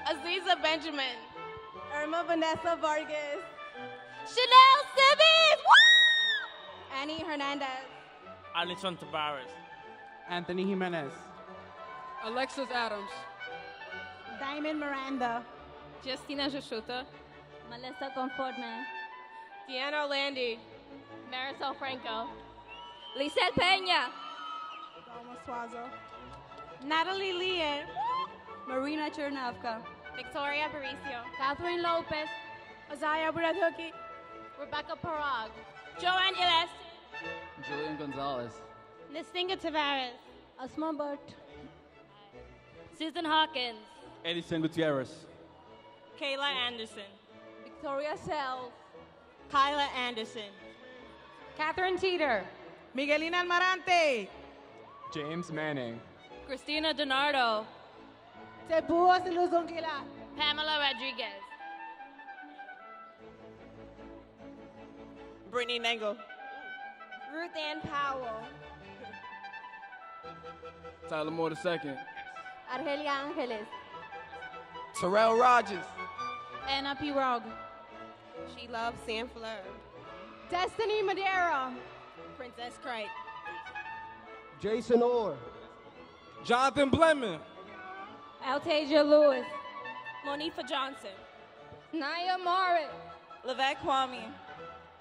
Aziza Benjamin. Irma Vanessa Vargas. Chanel Simmons. Annie Hernandez. Alison Tavares. Anthony Jimenez. Alexis Adams. Diamond Miranda. Justina Jashuta. Melissa Conforme. Deanna Orlandi. Marisol Franco. Lisette Peña. Dalma Swazo. Natalie Lear. Marina Chernavka. Victoria Aparicio. Catherine Lopez. Azaya Buraduki. Rebecca Parag. Joanne Gillespie. Julian Gonzalez. Nistinga Tavares. Asma Burt. Susan Hawkins. Edison Gutierrez. Kayla Anderson. Victoria Sells. Kyla Anderson. Catherine Teeter. Miguelina Almarante. James Manning. Christina Donardo. Tebua Siluzongila. Pamela Rodriguez. Brittany Nangle. Ruth Ann Powell. Tyler Moore II. Argelia Angeles. Terrell Rogers. Anna Pirog. She loves Sam Fleur. Destiny Madera. Princess Crate. Jason Orr. Jonathan Blemon. Altasia Lewis. Monifa Johnson. Naya Morris. Levette Kwame.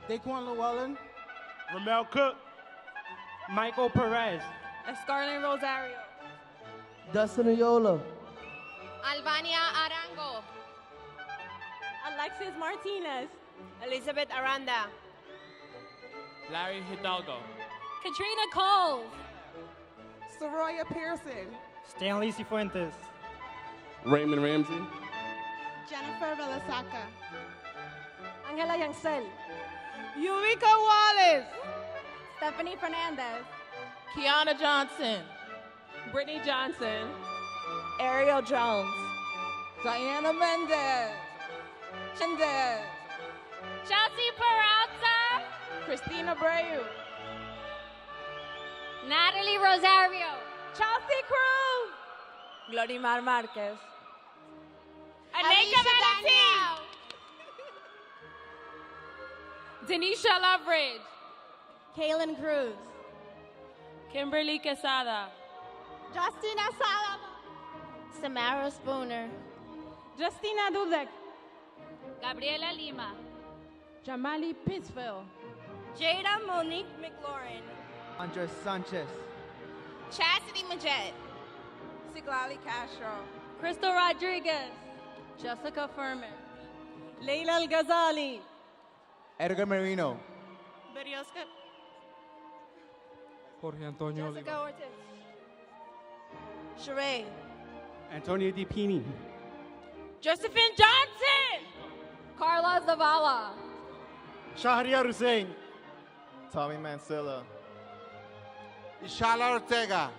Daquan Llewellyn. Ramel Cook. Michael Perez. Scarlett Rosario. Dustin Ayola. Albania Arango. Alexis Martinez. Elizabeth Aranda. Larry Hidalgo. Katrina Coles. Soroya Pearson. Stanley Cifuentes. Raymond Ramsey. Jennifer Velasaka. Angela Yancel. Eureka Wallace. Stephanie Fernandez. Kiana Johnson. Brittany Johnson. Ariel Jones. Diana Mendez. Mendez. Chelsea Peralta. Christina Breu. Natalie Rosario. Chelsea Cruz. Glorimar Marquez. Anika Valentin. Denisha Loveridge. Kaylin Cruz. Kimberly Quesada. Justina Salama. Samara Spooner. Justina Dudek. Gabriela Lima. Jamali Pittsfield. Jada Monique McLaurin. Andres Sanchez. Chastity Majette. Siglali Castro. Crystal Rodriguez. Jessica Furman. Leila Al Ghazali. Edgar Marino. Berioska. Jorge Antonio Jessica Oliva. Ortiz. Sheree. Antonio DiPini. Josephine Johnson. Carla Zavala. Shahriar Hussein. Tommy Mansilla. Ishala Ortega.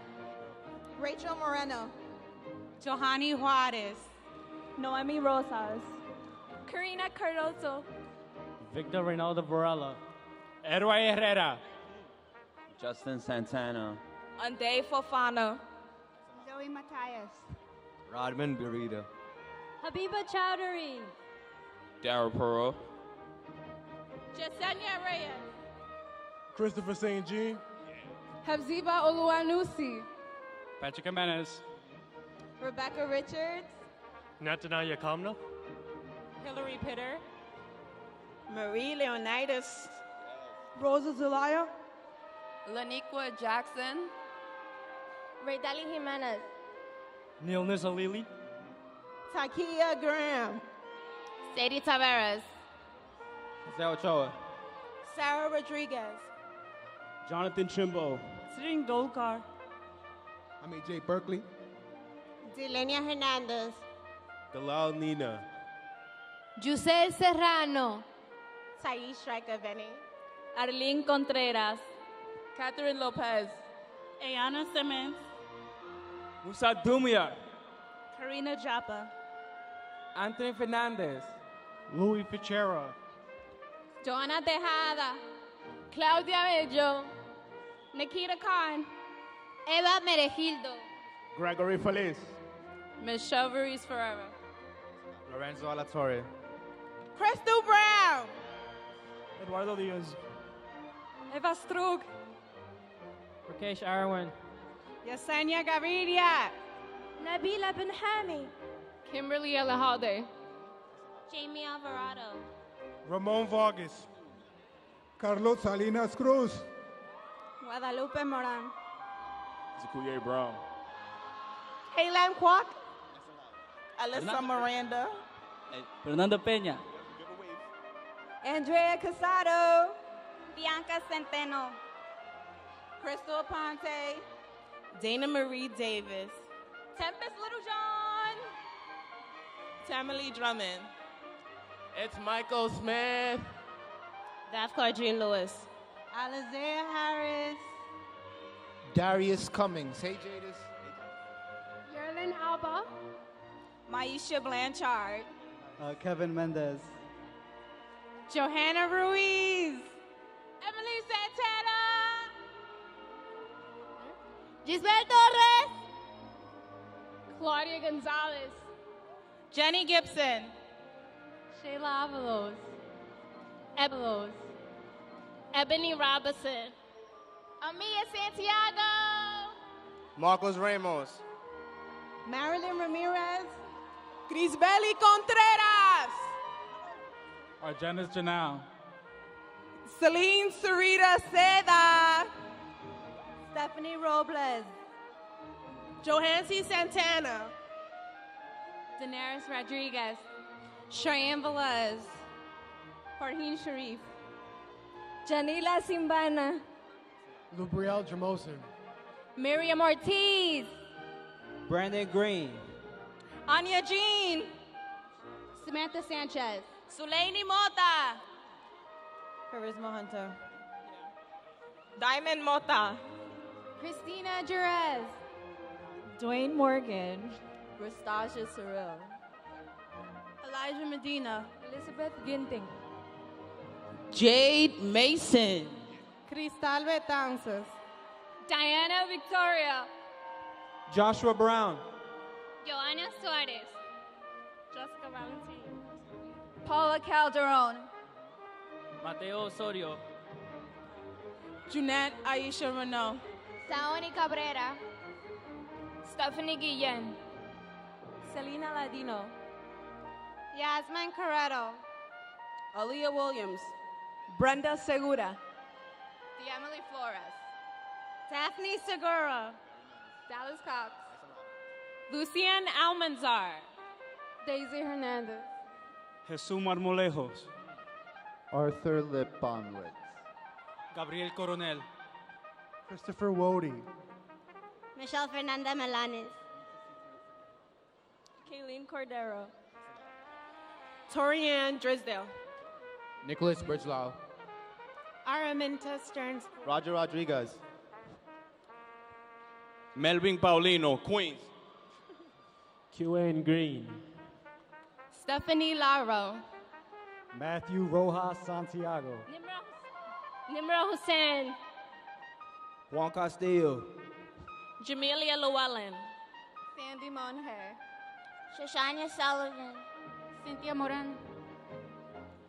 Rachel Moreno. Johanny Juarez. Noemi Rosas. Karina Cardoso. Victor Reynaldo Varela. Edway Herrera. Justin Santana. Ande Fofana. Zoe Matias. Rodman Burrito. Habiba Chowdhury. Darryl Pearl. Jasenia Reyes. Christopher St. Jean. Habziba Oluwanusi. Patrick Jimenez. Rebecca Richards. Nathaniel Kamna. Hillary Pitter. Marie Leonidas. Rosa Zelaya. Laniqua Jackson. Raydali Jimenez. Neil Nizalili. Takia Graham. Sadie Taveras. Jose Ochoa. Sarah Rodriguez. Jonathan Trimbo. Sring Dolkar. I'm AJ Berkeley. Delenia Hernandez. Dalal Nina. Yusel Serrano. Thais Striker Benny. Arlene Contreras. Catherine Lopez. Ayana Simmons. Musa Dumia. Karina Japa. Anthony Fernandez. Louis Fichera. Joana Tejada. Claudia Bello. Nikita Khan. Eva Meregildo. Gregory Feliz. Michelle Ruiz Ferreira. Lorenzo Alatorre. Crystal Brown. Eduardo Diaz. Eva Strug. Rakesh Arwan. Yesenia Gaviria. Nabila Benhami. Kimberly Alejade. Jamie Alvarado. Ramon Vargas. Carlos Salinas Cruz. Guadalupe Moran. Zakuye Brown. Helen Kwok. Alyssa Miranda. Fernando Peña. Andrea Casado. Bianca Centeno. Crystal Ponte. Dana Marie Davis. Tempest Littlejohn. Tamale Drummond. It's Michael Smith. Dafcar Jean Lewis. Alizea Harris. Darius Cummings. Hey, Jadis. Yerlin Alba. Maisha Blanchard. Kevin Mendez. Johanna Ruiz. Emily Santana. Gisbel Torres. Claudia Gonzalez. Jenny Gibson. Shayla Ebelos. Ebony Robinson. Amia Santiago. Marcos Ramos. Marilyn Ramirez. Grisbeli Contreras. Argenis Janal. Celine Sarita Seda. Stephanie Robles. Johansi Santana. Daenerys Rodriguez. Cheyenne Velez. Farheen Sharif. Janila Simbana. Lubriel Jamosin. Miriam Ortiz. Brandon Green. Anya Jean. Samantha Sanchez. Sulaini Mota. Charisma Hunter. Diamond Mota. Christina Jerez. Dwayne Morgan. Rastasia Sorrell. Elijah Medina. Elizabeth Ginting. Jade Mason. Cristal Betanzas. Diana Victoria. Joshua Brown. Joanna Suarez. Jessica Valentin. Paula Calderon. Mateo Osorio. Junette Aisha Renault. Saoni Cabrera. Stephanie Guillen. Selena Ladino. Yasmin Carretto. Aaliyah Williams. Brenda Segura. Emily Flores. Daphne Segura. Dallas Cox. Lucian Almanzar. Daisy Hernandez. Jesus Marmolejos. Arthur Liponwitz. Gabriel Coronel. Christopher Wody. Michelle Fernanda Melanes. Kayleen Cordero. Torianne Drisdale. Nicholas Birchlau. Araminta Stearns. Roger Rodriguez. Melvin Paulino, Queens. QN Green. Stephanie Laro. Matthew Rojas Santiago. Nimra Hussein. Juan Castillo. Jamelia Llewellyn. Sandy Monher. Shoshania Sullivan. Cynthia Moran.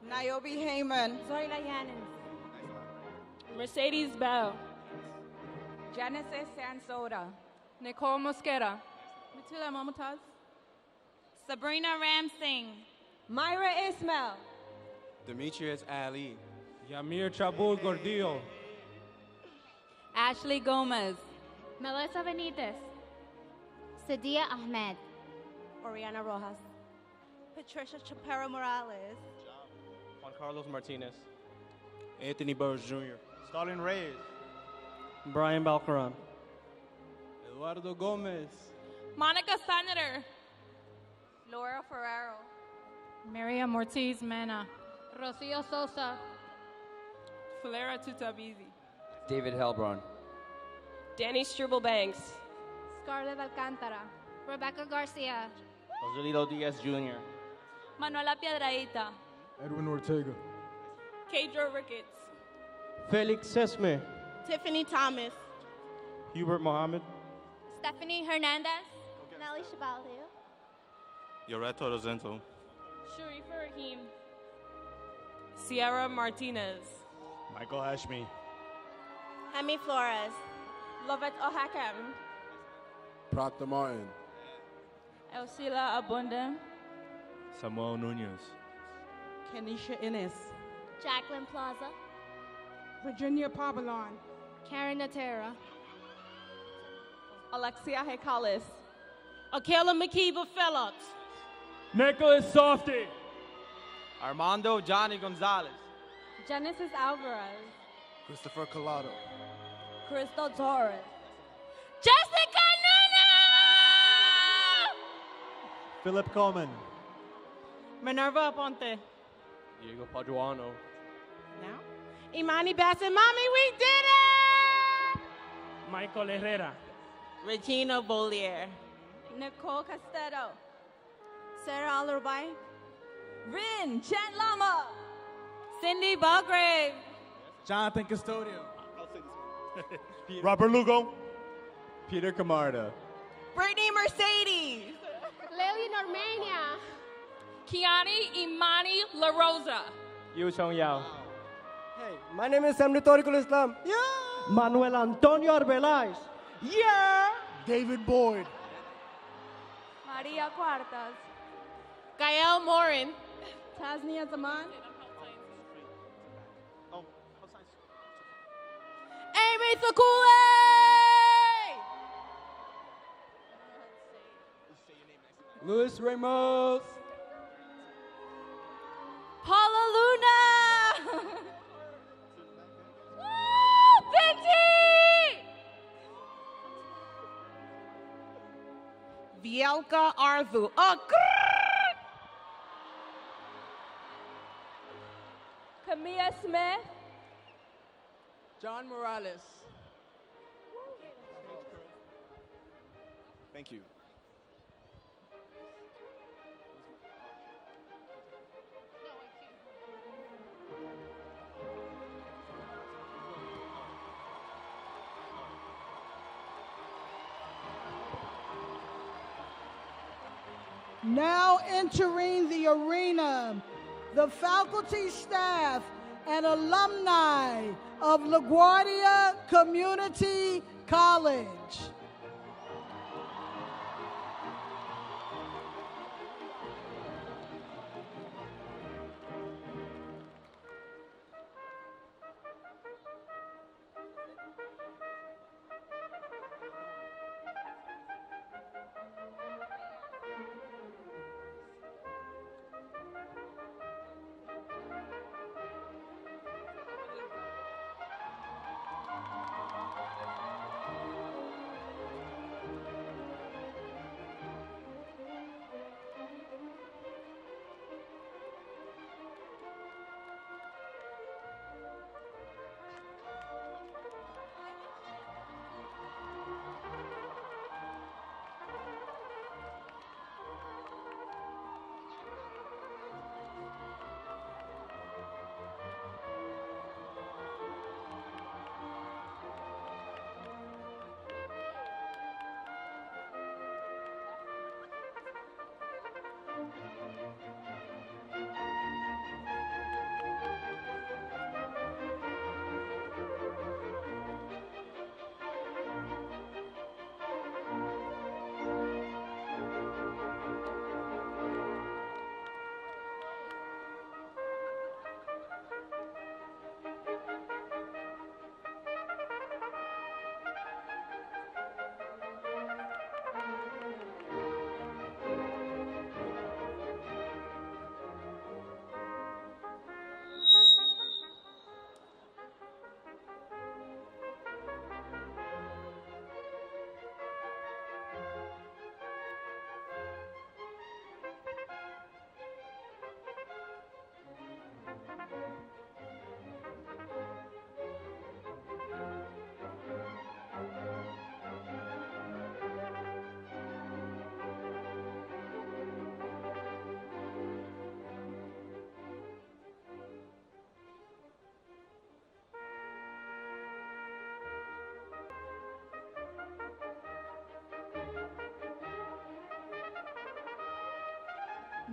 Niobe Heyman. Zoila Yanis. Mercedes Bell. Genesis Sansoda. Nicole Mosquera. Matila Mamutaz. Sabrina Ramsing. Myra Ismail. Demetrius Ali. Yamir Chabul Gordillo. Ashley Gomez. Melissa Benitez. Sadia Ahmed. Oriana Rojas. Patricia Chapero Morales. Juan Carlos Martinez. Anthony Burris Jr. Stalin Reyes. Brian Balcaran. Eduardo Gomez. Monica Senator. Laura Ferraro. Miriam Ortiz Mena. Rocio Sosa. Falera Tutabizi. David Helbron. Danny Struble Banks. Scarlett Alcantara. Rebecca Garcia. Joselito Diaz Jr. Manuela Piedrahita. Edwin Ortega. Kedro Ricketts. Felix Sesme. Tiffany Thomas. Hubert Mohammed. Stephanie Hernandez. Nelly Shabalio. Yoreto Rosento. Sharifa Rahim. Sierra Martinez. Michael Ashby. Hemi Flores. Lovett Ohakam. Proctor Martin. Elsila Abundam. Samuel Nunez. Kenisha Innes. Jacqueline Plaza. Virginia Pabalon. Karen Natera. Alexia Hekalis. Akela McKeeba Phillips. Nicholas Softy. Armando Johnny Gonzalez. Genesis Alvarez. Christopher Collado. Crystal Torres. Jessica Nuno! Philip Coleman. Minerva Aponte. Diego Paduano. Now? Imani Bassett. Mommy, we did it! Michael Herrera. Regina Bollier. Nicole Castedo. Sarah Alarbay. Rin Chen Lama. Cindy Belgrave. Jonathan Custodio. Robert Lugo. Peter Camarda. Brittany Mercedes. Lily Normania. Kiani Imani La Rosa. Yu Chong Yao. Hey, my name is Samnitoricul Islam. Yeah. Manuel Antonio Arbeláez. Yeah. David Boyd. Maria Cuartas. Gael Morin. Tasnia Zaman. Amy Sakule! Luis Ramos. Paula Luna! Woo! Pinty! Vielka Arzu. Camilla Smith. John Morales. Thank you. Now entering the arena, the faculty, staff, and alumni of LaGuardia Community College.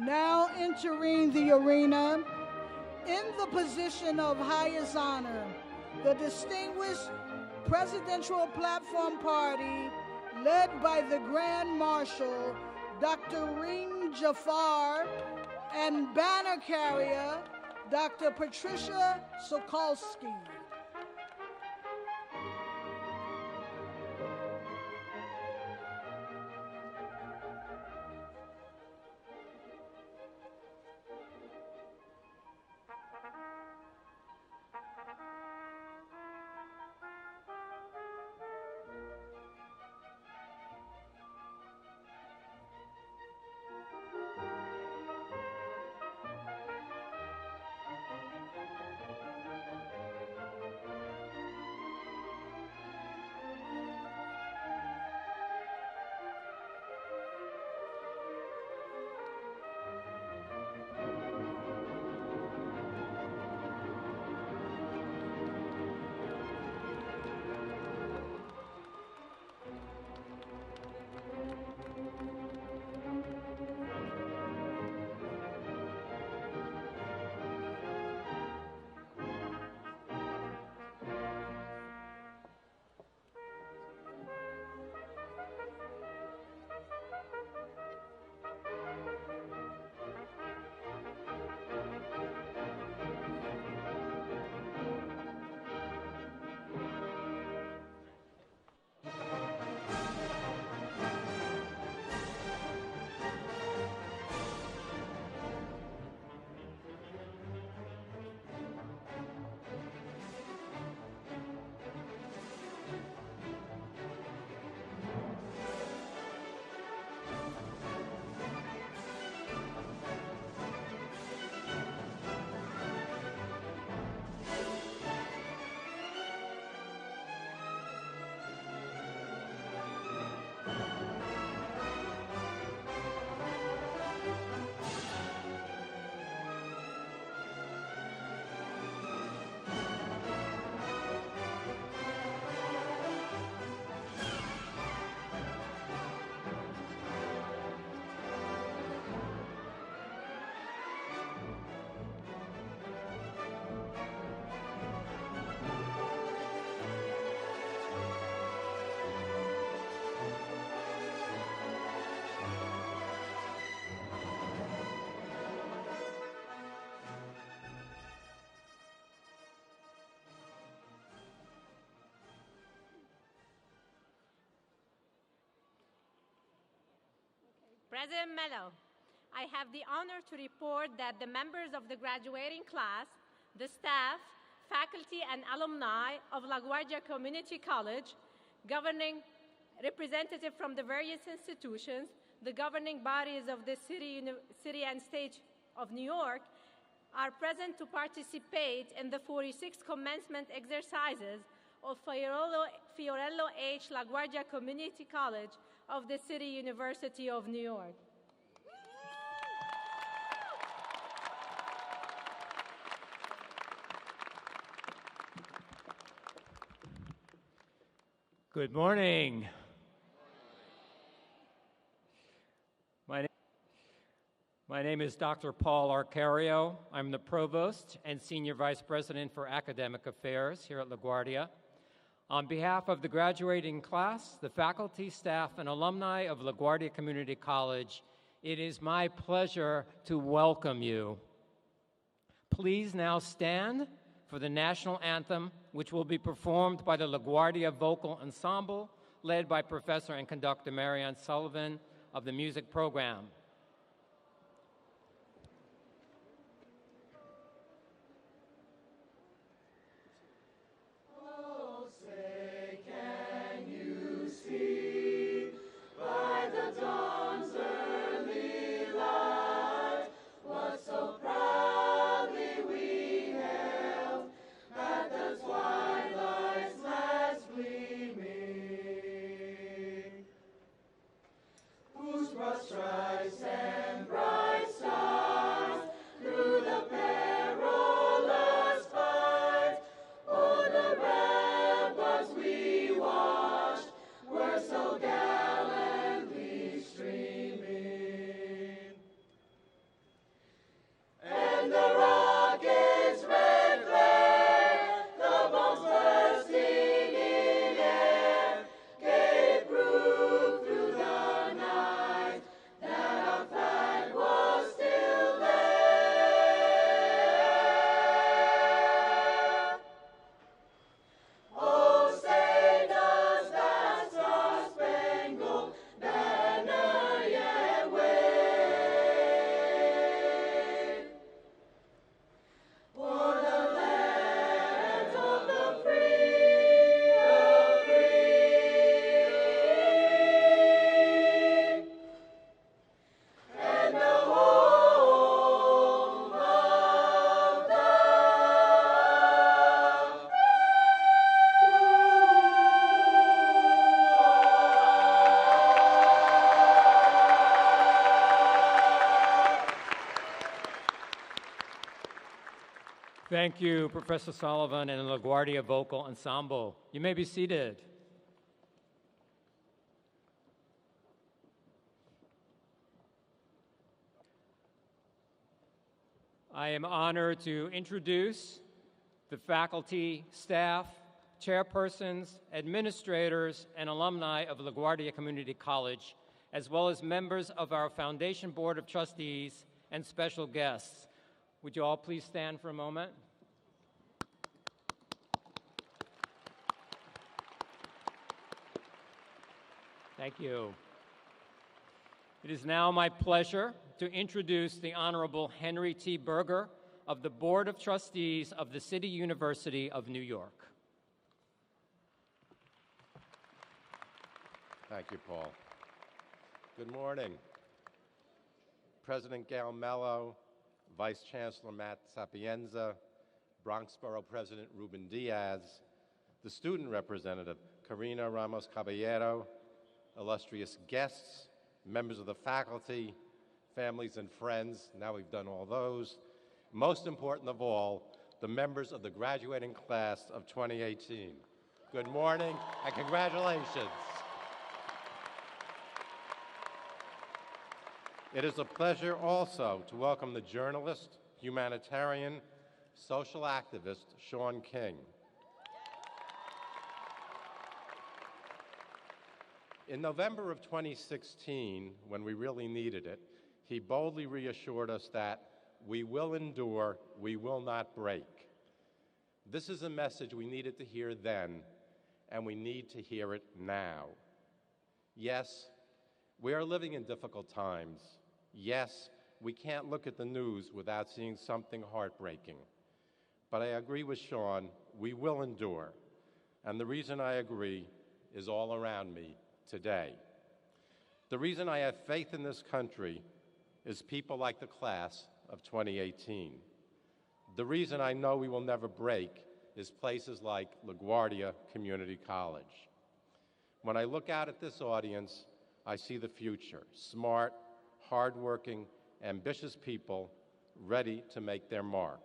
Now entering the arena, in the position of highest honor, the distinguished Presidential Platform Party, led by the Grand Marshal, Dr. Reem Jafar, and banner carrier, Dr. Patricia Sokolsky. President Mello, I have the honor to report that the members of the graduating class, the staff, faculty, and alumni of LaGuardia Community College, governing representatives from the various institutions, the governing bodies of the city and state of New York, are present to participate in the 46th commencement exercises of Fiorello H. LaGuardia Community College of the City University of New York. Good morning. My name is Dr. Paul Arcario. I'm the Provost and Senior Vice President for Academic Affairs here at LaGuardia. On behalf of the graduating class, the faculty, staff, and alumni of LaGuardia Community College, it is my pleasure to welcome you. Please now stand for the national anthem, which will be performed by the LaGuardia Vocal Ensemble, led by Professor and Conductor Marianne Sullivan of the music program. Strides Thank you, Professor Sullivan and the LaGuardia Vocal Ensemble. You may be seated. I am honored to introduce the faculty, staff, chairpersons, administrators, and alumni of LaGuardia Community College, as well as members of our Foundation Board of Trustees and special guests. Would you all please stand for a moment? Thank you. It is now my pleasure to introduce the Honorable Henry T. Berger of the Board of Trustees of the City University of New York. Thank you, Paul. Good morning. President Gail Mello, Vice Chancellor Matt Sapienza, Bronx Borough President Ruben Diaz, the student representative Karina Ramos Caballero, illustrious guests, members of the faculty, families and friends, now we've done all those. Most important of all, the members of the graduating class of 2018. Good morning and congratulations. It is a pleasure also to welcome the journalist, humanitarian, social activist, Sean King. In November of 2016, when we really needed it, he boldly reassured us that we will endure, we will not break. This is a message we needed to hear then, and we need to hear it now. Yes, we are living in difficult times. Yes, we can't look at the news without seeing something heartbreaking. But I agree with Sean, we will endure. And the reason I agree is all around me today. The reason I have faith in this country is people like the class of 2018. The reason I know we will never break is places like LaGuardia Community College. When I look out at this audience, I see the future, smart, hardworking, ambitious people ready to make their mark.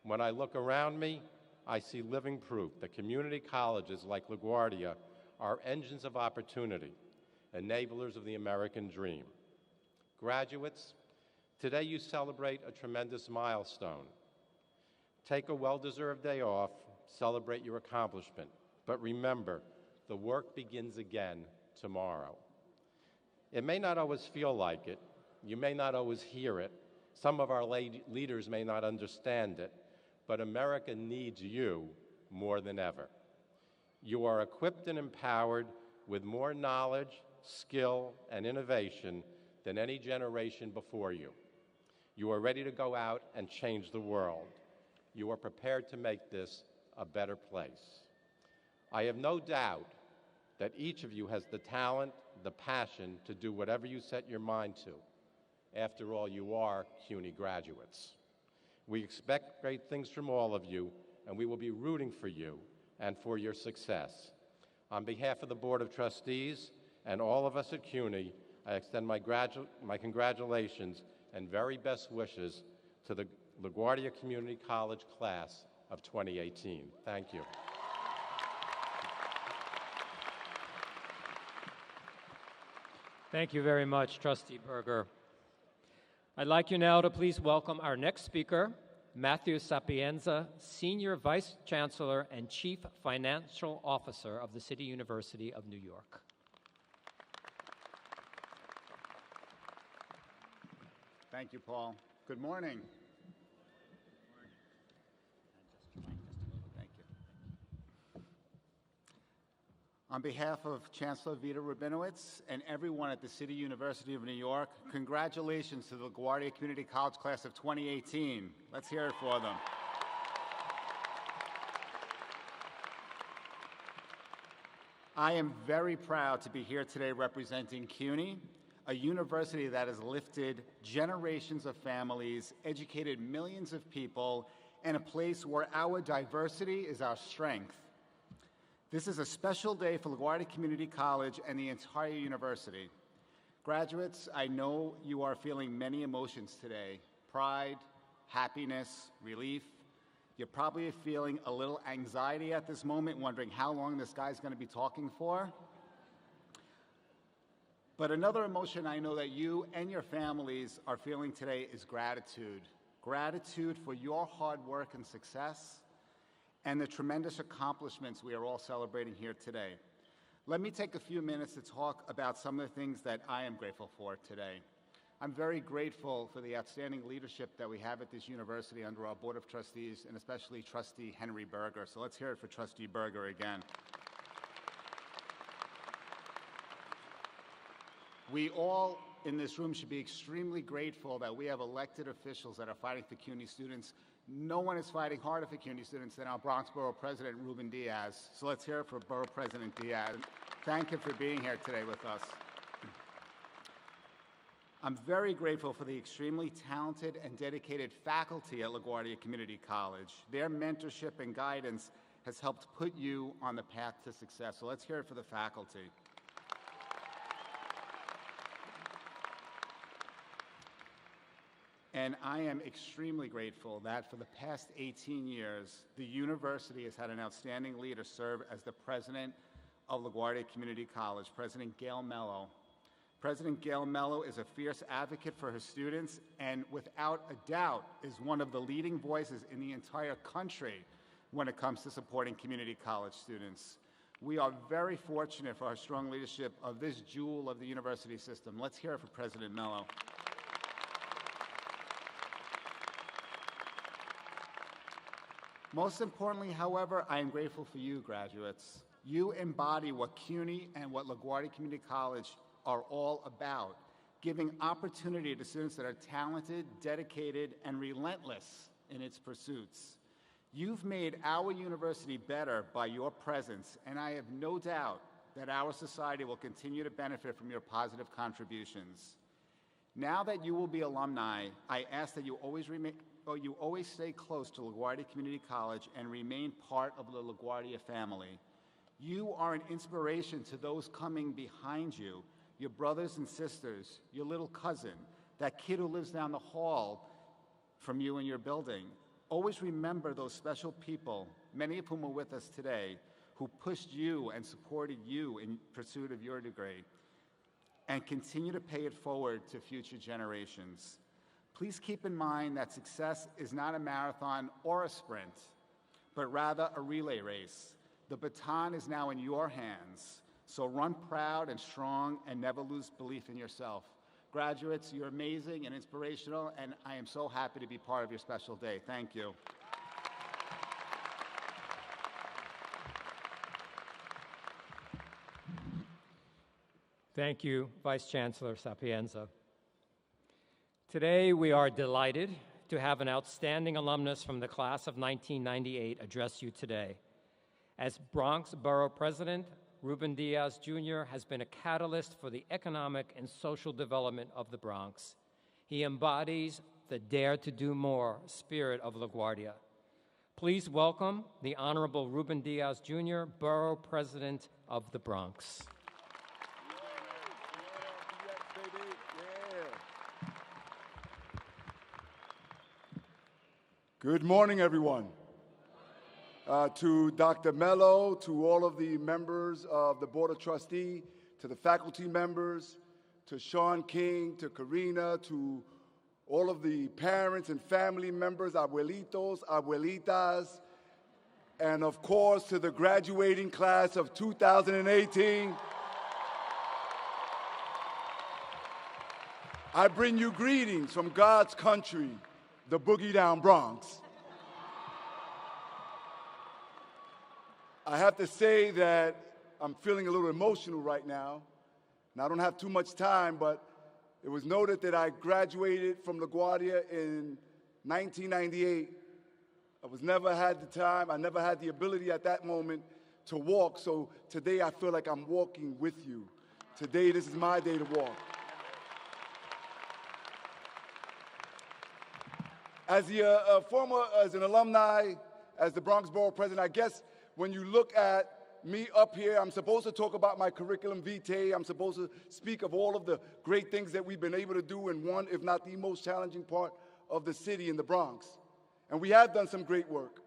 When I look around me, I see living proof that community colleges like LaGuardia are engines of opportunity, enablers of the American dream. Graduates, today you celebrate a tremendous milestone. Take a well-deserved day off, celebrate your accomplishment, but remember, the work begins again tomorrow. It may not always feel like it, you may not always hear it, some of our leaders may not understand it, but America needs you more than ever. You are equipped and empowered with more knowledge, skill, and innovation than any generation before you. You are ready to go out and change the world. You are prepared to make this a better place. I have no doubt that each of you has the talent, the passion to do whatever you set your mind to. After all, you are CUNY graduates. We expect great things from all of you, and we will be rooting for you and for your success. On behalf of the Board of Trustees and all of us at CUNY, I extend my congratulations and very best wishes to the LaGuardia Community College class of 2018. Thank you. Thank you very much, Trustee Berger. I'd like you now to please welcome our next speaker, Matthew Sapienza, Senior Vice Chancellor and Chief Financial Officer of the City University of New York. Thank you, Paul. Good morning. Thank you. On behalf of Chancellor Vita Rabinowitz and everyone at the City University of New York, congratulations to the LaGuardia Community College class of 2018. Let's hear it for them. I am very proud to be here today representing CUNY, a university that has lifted generations of families, educated millions of people, and a place where our diversity is our strength. This is a special day for LaGuardia Community College and the entire university. Graduates, I know you are feeling many emotions today: pride, happiness, relief. You're probably feeling a little anxiety at this moment, wondering how long this guy's going to be talking for. But another emotion I know that you and your families are feeling today is gratitude. Gratitude for your hard work and success and the tremendous accomplishments we are all celebrating here today. Let me take a few minutes to talk about some of the things that I am grateful for today. I'm very grateful for the outstanding leadership that we have at this university under our Board of Trustees, and especially Trustee Henry Berger. So let's hear it for Trustee Berger again. We all in this room should be extremely grateful that we have elected officials that are fighting for CUNY students. No one is fighting harder for CUNY students than our Bronx Borough President, Ruben Diaz. So let's hear it for Borough President Diaz. Thank you for being here today with us. I'm very grateful for the extremely talented and dedicated faculty at LaGuardia Community College. Their mentorship and guidance has helped put you on the path to success. So let's hear it for the faculty. And I am extremely grateful that for the past 18 years, the university has had an outstanding leader serve as the president of LaGuardia Community College, President Gail Mello. President Gail Mello is a fierce advocate for her students and without a doubt is one of the leading voices in the entire country when it comes to supporting community college students. We are very fortunate for our strong leadership of this jewel of the university system. Let's hear it for President Mello. Most importantly, however, I am grateful for you, graduates. You embody what CUNY and what LaGuardia Community College are all about, giving opportunity to students that are talented, dedicated, and relentless in its pursuits. You've made our university better by your presence, and I have no doubt that our society will continue to benefit from your positive contributions. Now that you will be alumni, I ask that you always stay close to LaGuardia Community College and remain part of the LaGuardia family. You are an inspiration to those coming behind you, your brothers and sisters, your little cousin, that kid who lives down the hall from you in your building. Always remember those special people, many of whom are with us today, who pushed you and supported you in pursuit of your degree, and continue to pay it forward to future generations. Please keep in mind that success is not a marathon or a sprint, but rather a relay race. The baton is now in your hands, so run proud and strong and never lose belief in yourself. Graduates, you're amazing and inspirational, and I am so happy to be part of your special day. Thank you. Thank you, Vice Chancellor Sapienza. Today, we are delighted to have an outstanding alumnus from the class of 1998 address you today. As Bronx Borough President, Ruben Diaz Jr. has been a catalyst for the economic and social development of the Bronx. He embodies the dare to do more spirit of LaGuardia. Please welcome the Honorable Ruben Diaz Jr., Borough President of the Bronx. Good morning, everyone. To Dr. Mello, to all of the members of the Board of Trustees, to the faculty members, to Sean King, to Karina, to all of the parents and family members, abuelitos, abuelitas, and of course to the graduating class of 2018. I bring you greetings from God's country, the Boogie Down Bronx. I have to say that I'm feeling a little emotional right now, and I don't have too much time, but it was noted that I graduated from LaGuardia in 1998. I never had the time, I never had the ability at that moment to walk, so today I feel like I'm walking with you. Today, this is my day to walk. As an alumni, as the Bronx Borough President, I guess when you look at me up here, I'm supposed to talk about my curriculum vitae. I'm supposed to speak of all of the great things that we've been able to do in one, if not the most challenging part of the city in the Bronx. And we have done some great work.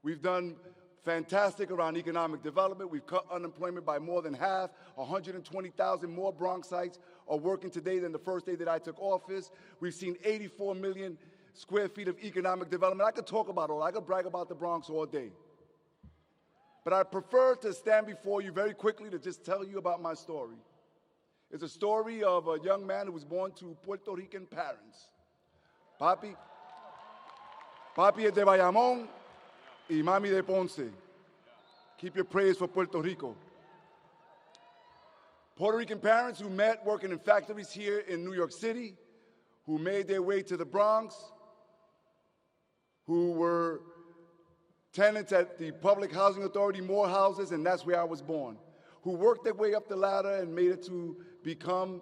We've done fantastic around economic development. We've cut unemployment by more than half. 120,000 more Bronxites are working today than the first day that I took office. We've seen 84 million square feet of economic development. I could talk about all. I could brag about the Bronx all day. But I prefer to stand before you very quickly to just tell you about my story. It's a story of a young man who was born to Puerto Rican parents. Papi es de Bayamón y mami de Ponce. Keep your praise for Puerto Rico. Puerto Rican parents who met working in factories here in New York City, who made their way to the Bronx, who were tenants at the Public Housing Authority, more houses, and that's where I was born, who worked their way up the ladder and made it to become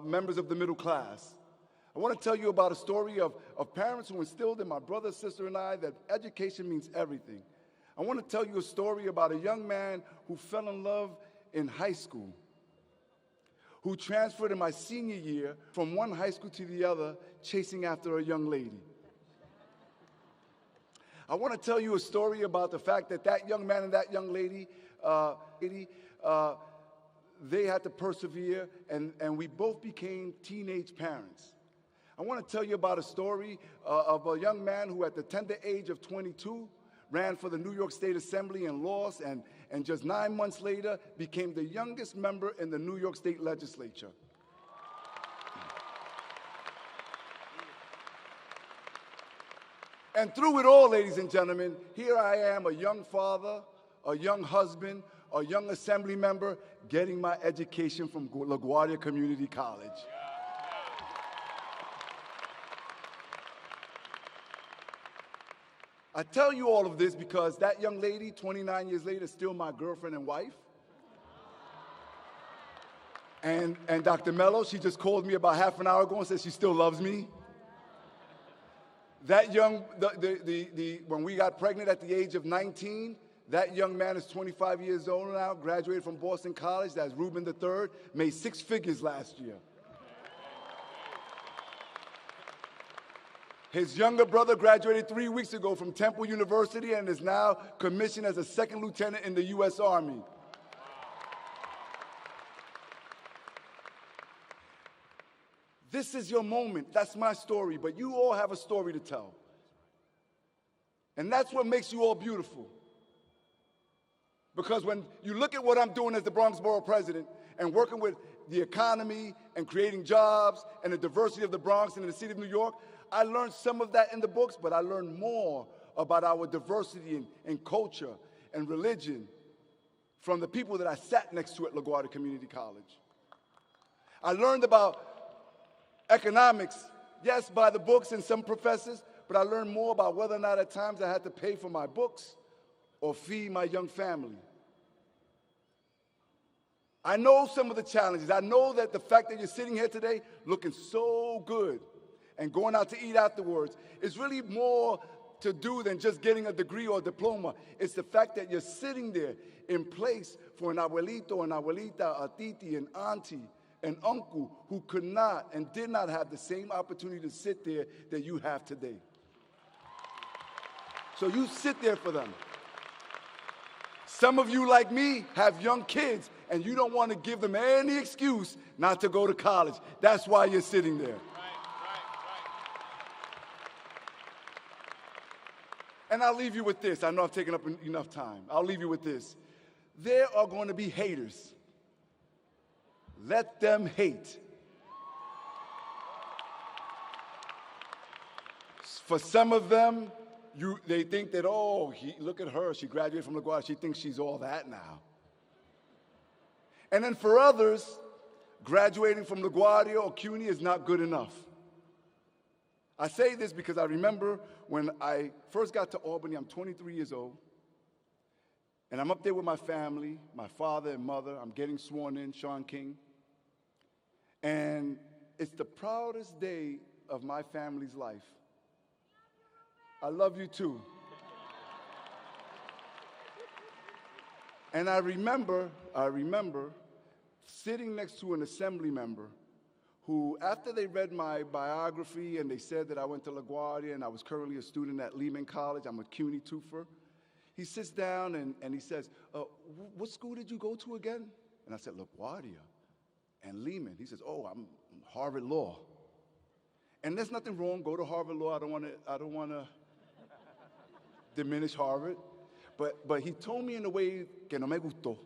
members of the middle class. I want to tell you about a story of parents who instilled in my brother, sister, and I that education means everything. I want to tell you a story about a young man who fell in love in high school, who transferred in my senior year from one high school to the other, chasing after a young lady. I want to tell you a story about the fact that that young man and that young lady, they had to persevere, and we both became teenage parents. I want to tell you about a story of a young man who at the tender age of 22 ran for the New York State Assembly and lost, and just 9 months later became the youngest member in the New York State Legislature. And through it all, ladies and gentlemen, here I am, a young father, a young husband, a young assembly member, getting my education from LaGuardia Community College. I tell you all of this because that young lady, 29 years later, is still my girlfriend and wife. And Dr. Mello, she just called me about half an hour ago and said she still loves me. That young, when we got pregnant at the age of 19, that young man is 25 years old now, graduated from Boston College. That's Reuben III, made 6 figures last year. His younger brother graduated 3 weeks ago from Temple University and is now commissioned as a second lieutenant in the U.S. Army. This is your moment. That's my story, but you all have a story to tell. And that's what makes you all beautiful. Because when you look at what I'm doing as the Bronx Borough President and working with the economy and creating jobs and the diversity of the Bronx and in the city of New York, I learned some of that in the books, but I learned more about our diversity and culture and religion from the people that I sat next to at LaGuardia Community College. I learned about economics, yes, by the books and some professors, but I learned more about whether or not at times I had to pay for my books or feed my young family. I know some of the challenges. I know that the fact that you're sitting here today looking so good and going out to eat afterwards is really more to do than just getting a degree or a diploma. It's the fact that you're sitting there in place for an abuelito, an abuelita, a titi, an auntie, an uncle who could not and did not have the same opportunity to sit there that you have today. So you sit there for them. Some of you, like me, have young kids, and you don't want to give them any excuse not to go to college. That's why you're sitting there. And I'll leave you with this. I know I've taken up enough time. I'll leave you with this. There are going to be haters. Let them hate. For some of them, they think that, oh, look at her. She graduated from LaGuardia. She thinks she's all that now. And then for others, graduating from LaGuardia or CUNY is not good enough. I say this because I remember when I first got to Albany, I'm 23 years old, and I'm up there with my family, my father and mother. I'm getting sworn in, Sean King. And it's the proudest day of my family's life. I love you too. And I remember sitting next to an assembly member who, after they read my biography and they said that I went to LaGuardia and I was currently a student at Lehman College, I'm a CUNY twofer, he sits down and he says, what school did you go to again? And I said, LaGuardia and Lehman. He says, oh, I'm Harvard Law. And there's nothing wrong, go to Harvard Law. I don't want to diminish Harvard. But he told me in a way que no me gustó.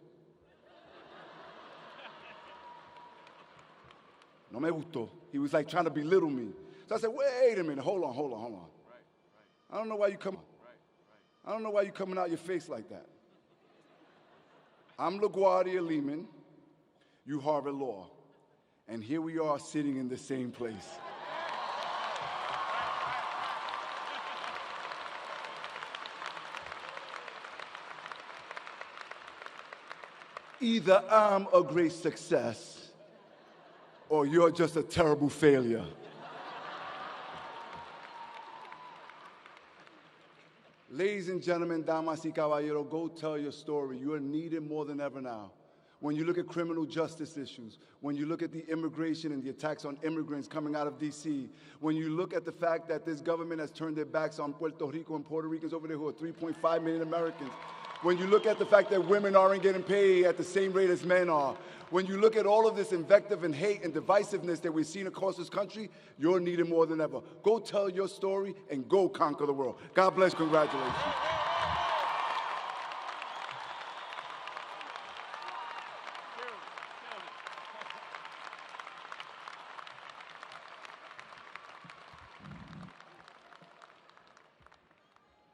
No me gustó. He was like trying to belittle me. So I said, wait a minute, hold on. I don't know why you I don't know why you're coming out your face like that. I'm LaGuardia Lehman, you Harvard Law, and here we are sitting in the same place. Either I'm a great success or you're just a terrible failure. Ladies and gentlemen, damas y caballeros, go tell your story. You are needed more than ever now. When you look at criminal justice issues, when you look at the immigration and the attacks on immigrants coming out of D.C., when you look at the fact that this government has turned their backs on Puerto Rico and Puerto Ricans over there who are 3.5 million Americans, when you look at the fact that women aren't getting paid at the same rate as men are, when you look at all of this invective and hate and divisiveness that we've seen across this country, you're needed more than ever. Go tell your story and go conquer the world. God bless, congratulations.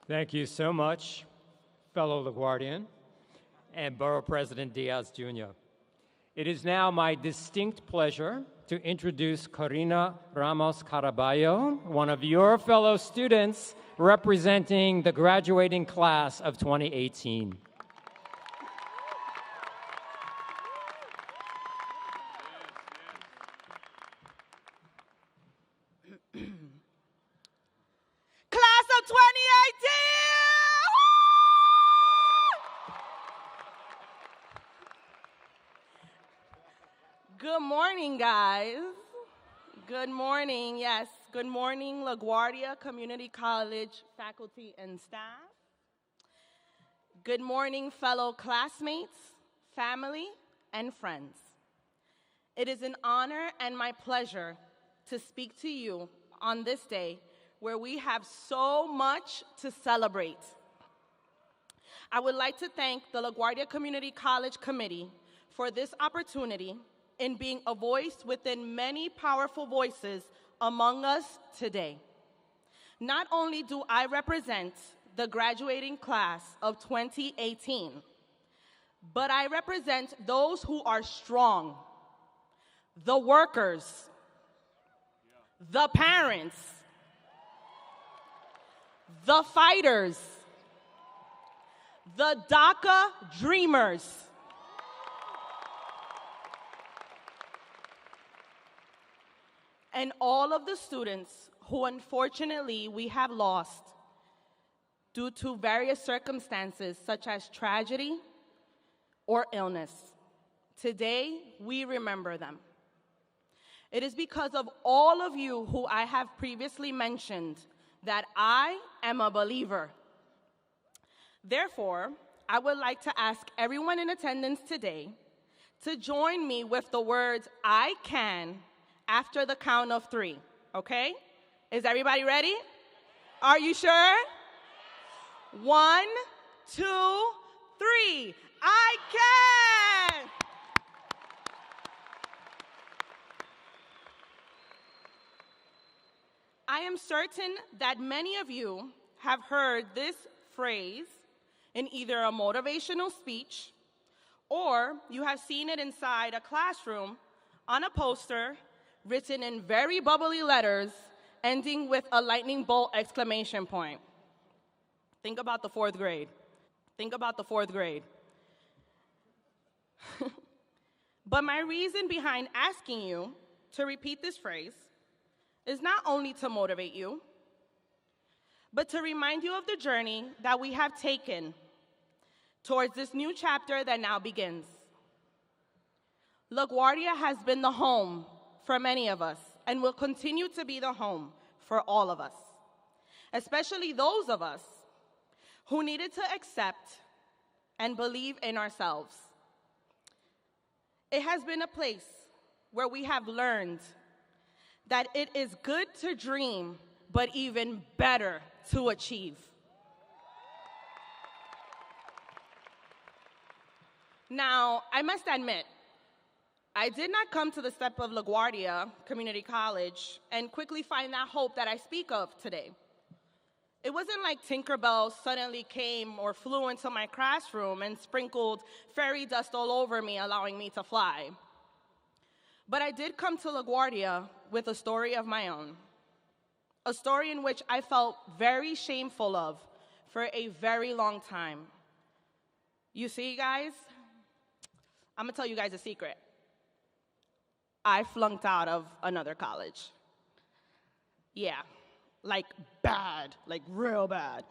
Thank you so much, fellow LaGuardian and Borough President Diaz Jr. It is now my distinct pleasure to introduce Corina Ramos Caraballo, one of your fellow students representing the graduating class of 2018. Class of 2018! Good morning, guys. Good morning, yes. Good morning, LaGuardia Community College faculty and staff. Good morning, fellow classmates, family, and friends. It is an honor and my pleasure to speak to you on this day where we have so much to celebrate. I would like to thank the LaGuardia Community College Committee for this opportunity in being a voice within many powerful voices among us today. Not only do I represent the graduating class of 2018, but I represent those who are strong, the workers, the parents, the fighters, the DACA dreamers, and all of the students who unfortunately we have lost due to various circumstances such as tragedy or illness. Today, we remember them. It is because of all of you who I have previously mentioned that I am a believer. Therefore, I would like to ask everyone in attendance today to join me with the words, I can, after the count of 3, okay? Is everybody ready? Are you sure? 1, 2, 3. I can! I am certain that many of you have heard this phrase in either a motivational speech or you have seen it inside a classroom on a poster written in very bubbly letters ending with a lightning bolt exclamation point. Think about the 4th grade. Think about the 4th grade. But my reason behind asking you to repeat this phrase is not only to motivate you, but to remind you of the journey that we have taken towards this new chapter that now begins. LaGuardia has been the home for many of us and will continue to be the home for all of us, especially those of us who needed to accept and believe in ourselves. It has been a place where we have learned that it is good to dream, but even better to achieve. Now, I must admit, I did not come to the step of LaGuardia Community College and quickly find that hope that I speak of today. It wasn't like Tinkerbell suddenly came or flew into my classroom and sprinkled fairy dust all over me, allowing me to fly. But I did come to LaGuardia with a story of my own, a story in which I felt very shameful of for a very long time. You see, guys, I'm gonna tell you guys a secret. I flunked out of another college. Yeah, like bad, like real bad.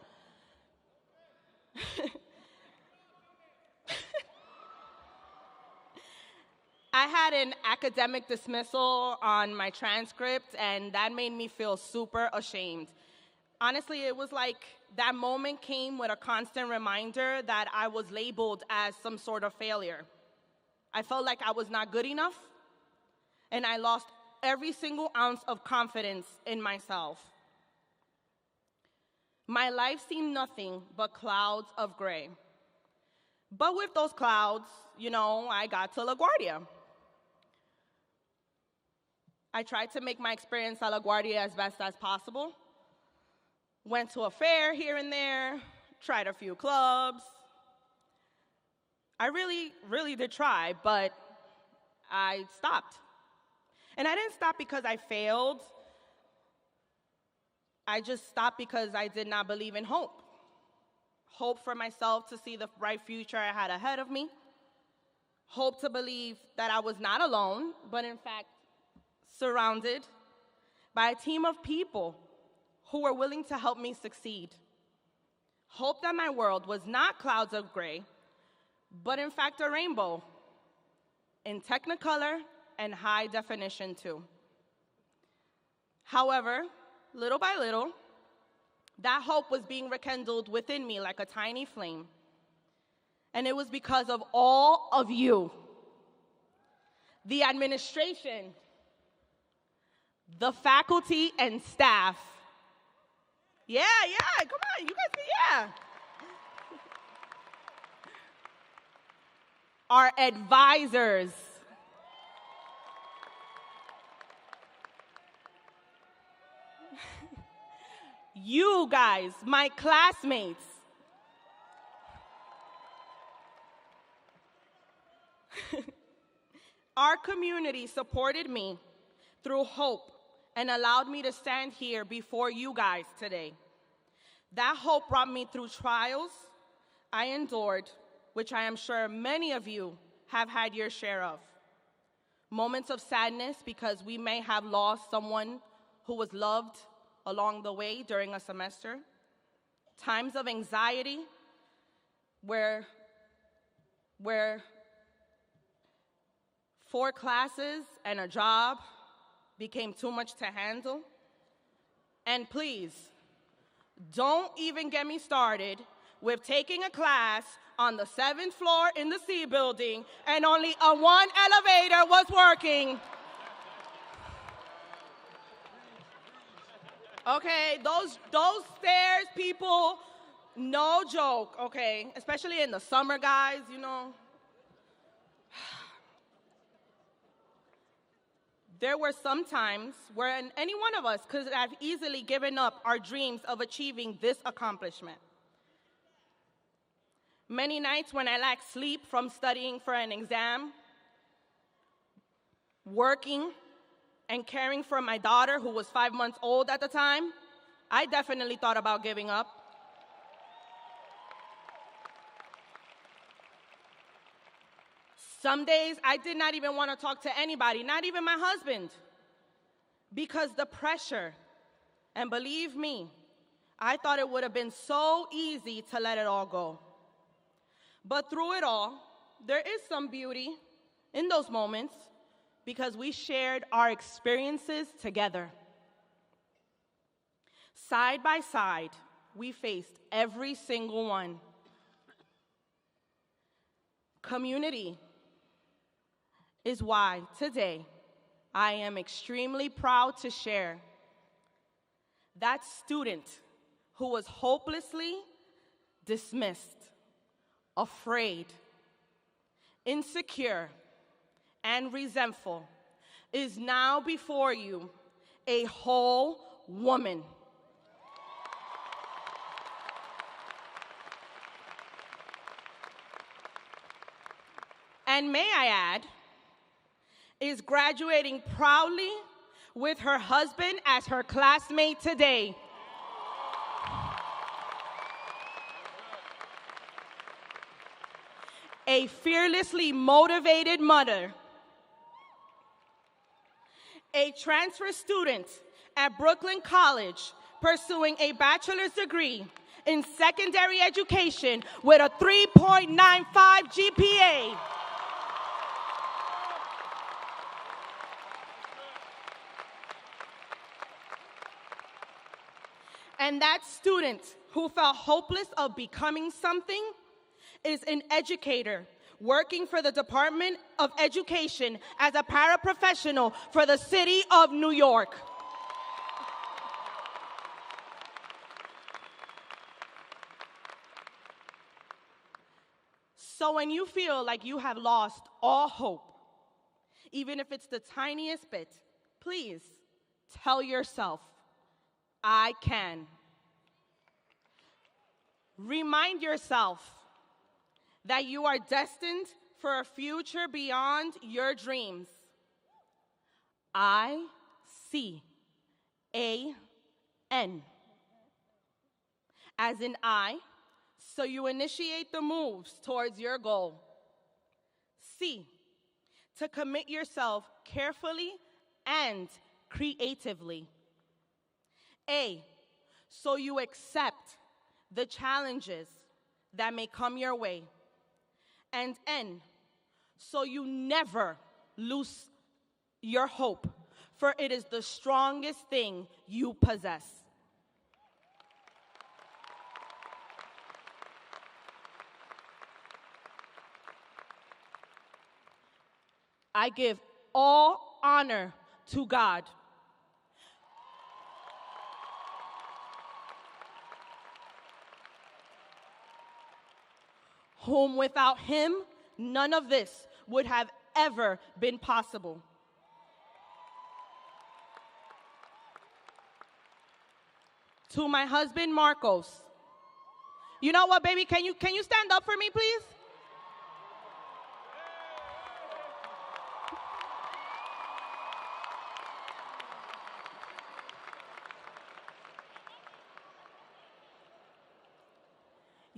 I had an academic dismissal on my transcript, and that made me feel super ashamed. Honestly, it was like that moment came with a constant reminder that I was labeled as some sort of failure. I felt like I was not good enough, and I lost every single ounce of confidence in myself. My life seemed nothing but clouds of gray. But with those clouds, I got to LaGuardia. I tried to make my experience at LaGuardia as best as possible. Went to a fair here and there, tried a few clubs. I really, really did try, but I stopped. And I didn't stop because I failed. I just stopped because I did not believe in hope. Hope for myself to see the bright future I had ahead of me. Hope to believe that I was not alone, but in fact, surrounded by a team of people who were willing to help me succeed. Hope that my world was not clouds of gray, but in fact a rainbow, in Technicolor and high definition too. However, little by little, that hope was being rekindled within me like a tiny flame. And it was because of all of you, the administration, the faculty and staff. Yeah, come on, you guys, yeah. Our advisors. You guys, my classmates. Our community supported me through hope and allowed me to stand here before you guys today. That hope brought me through trials I endured, which I am sure many of you have had your share of. Moments of sadness because we may have lost someone who was loved along the way during a semester. Times of anxiety where 4 classes and a job became too much to handle. And please, don't even get me started with taking a class on the 7th floor in the C building and only one elevator was working. Okay, those stairs, people, no joke, okay? Especially in the summer, guys, There were some times where any one of us could have easily given up our dreams of achieving this accomplishment. Many nights when I lacked sleep from studying for an exam, working, and caring for my daughter, who was 5 months old at the time, I definitely thought about giving up. Some days, I did not even want to talk to anybody, not even my husband, because the pressure, and believe me, I thought it would have been so easy to let it all go. But through it all, there is some beauty in those moments because we shared our experiences together. Side by side, we faced every single one. Community is why today I am extremely proud to share that student who was hopelessly dismissed, afraid, insecure, and resentful is now before you a whole woman. And may I add, is graduating proudly with her husband as her classmate today. A fearlessly motivated mother, a transfer student at Brooklyn College pursuing a bachelor's degree in secondary education with a 3.95 GPA. And that student who felt hopeless of becoming something is an educator working for the Department of Education as a paraprofessional for the city of New York. So when you feel like you have lost all hope, even if it's the tiniest bit, please tell yourself, I can. Remind yourself that you are destined for a future beyond your dreams. I-C-A-N. As in I, so you initiate the moves towards your goal. C, to commit yourself carefully and creatively. A, so you accept the challenges that may come your way. And N, so you never lose your hope, for it is the strongest thing you possess. I give all honor to God, whom without him, none of this would have ever been possible. To my husband, Marcos. You know what, baby? Can you stand up for me, please?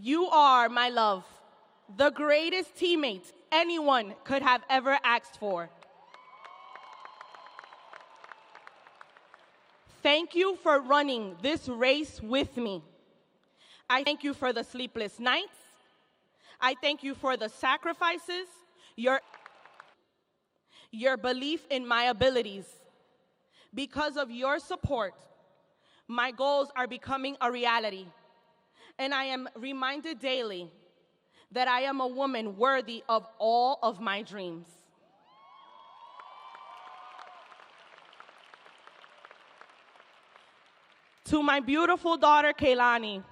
You are, my love, the greatest teammate anyone could have ever asked for. Thank you for running this race with me. I thank you for the sleepless nights. I thank you for the sacrifices, your belief in my abilities. Because of your support, my goals are becoming a reality. And I am reminded daily that I am a woman worthy of all of my dreams. To my beautiful daughter, Kaylani.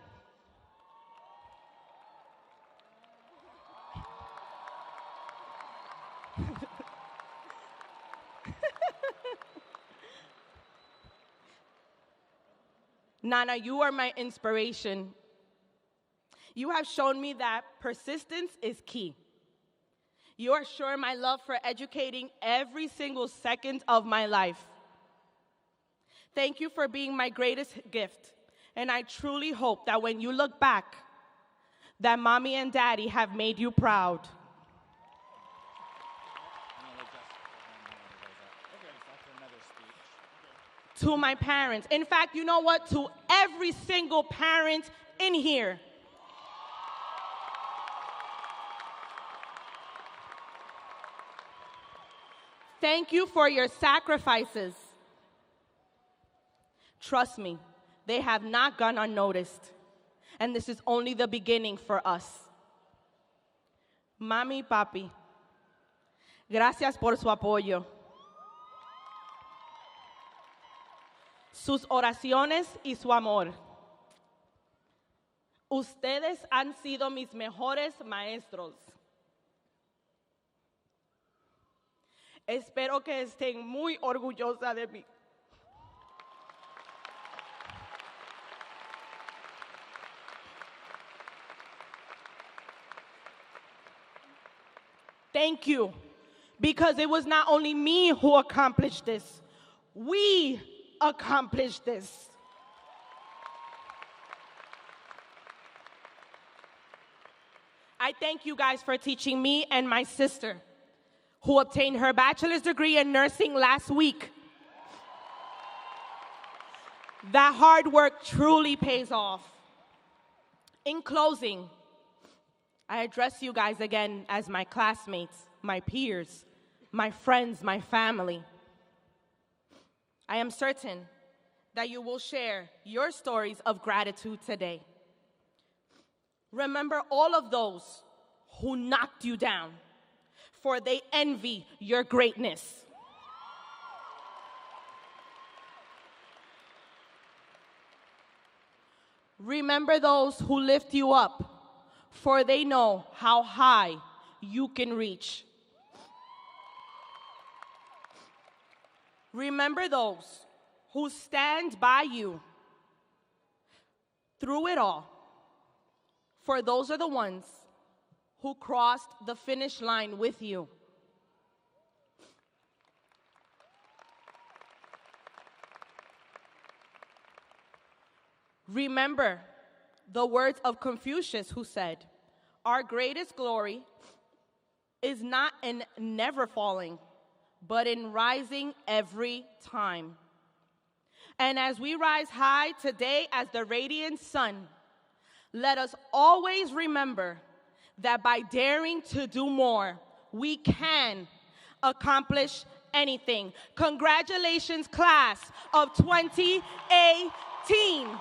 Nana, you are my inspiration. You have shown me that persistence is key. You are showing my love for educating every single second of my life. Thank you for being my greatest gift. And I truly hope that when you look back, that mommy and daddy have made you proud. To my parents. In fact, you know what? To every single parent in here. Thank you for your sacrifices. Trust me, they have not gone unnoticed. And this is only the beginning for us. Mami y papi, gracias por su apoyo. Sus oraciones y su amor. Ustedes han sido mis mejores maestros. Espero que estén muy orgullosa de mí. Thank you, because it was not only me who accomplished this. We accomplished this. I thank you guys for teaching me and my sister, who obtained her bachelor's degree in nursing last week. That hard work truly pays off. In closing, I address you guys again as my classmates, my peers, my friends, my family. I am certain that you will share your stories of gratitude today. Remember all of those who knocked you down, for they envy your greatness. Remember those who lift you up, for they know how high you can reach. Remember those who stand by you through it all, for those are the ones who crossed the finish line with you. Remember the words of Confucius, who said, "Our greatest glory is not in never falling, but in rising every time." And as we rise high today as the radiant sun, let us always remember that by daring to do more, we can accomplish anything. Congratulations, class of 2018.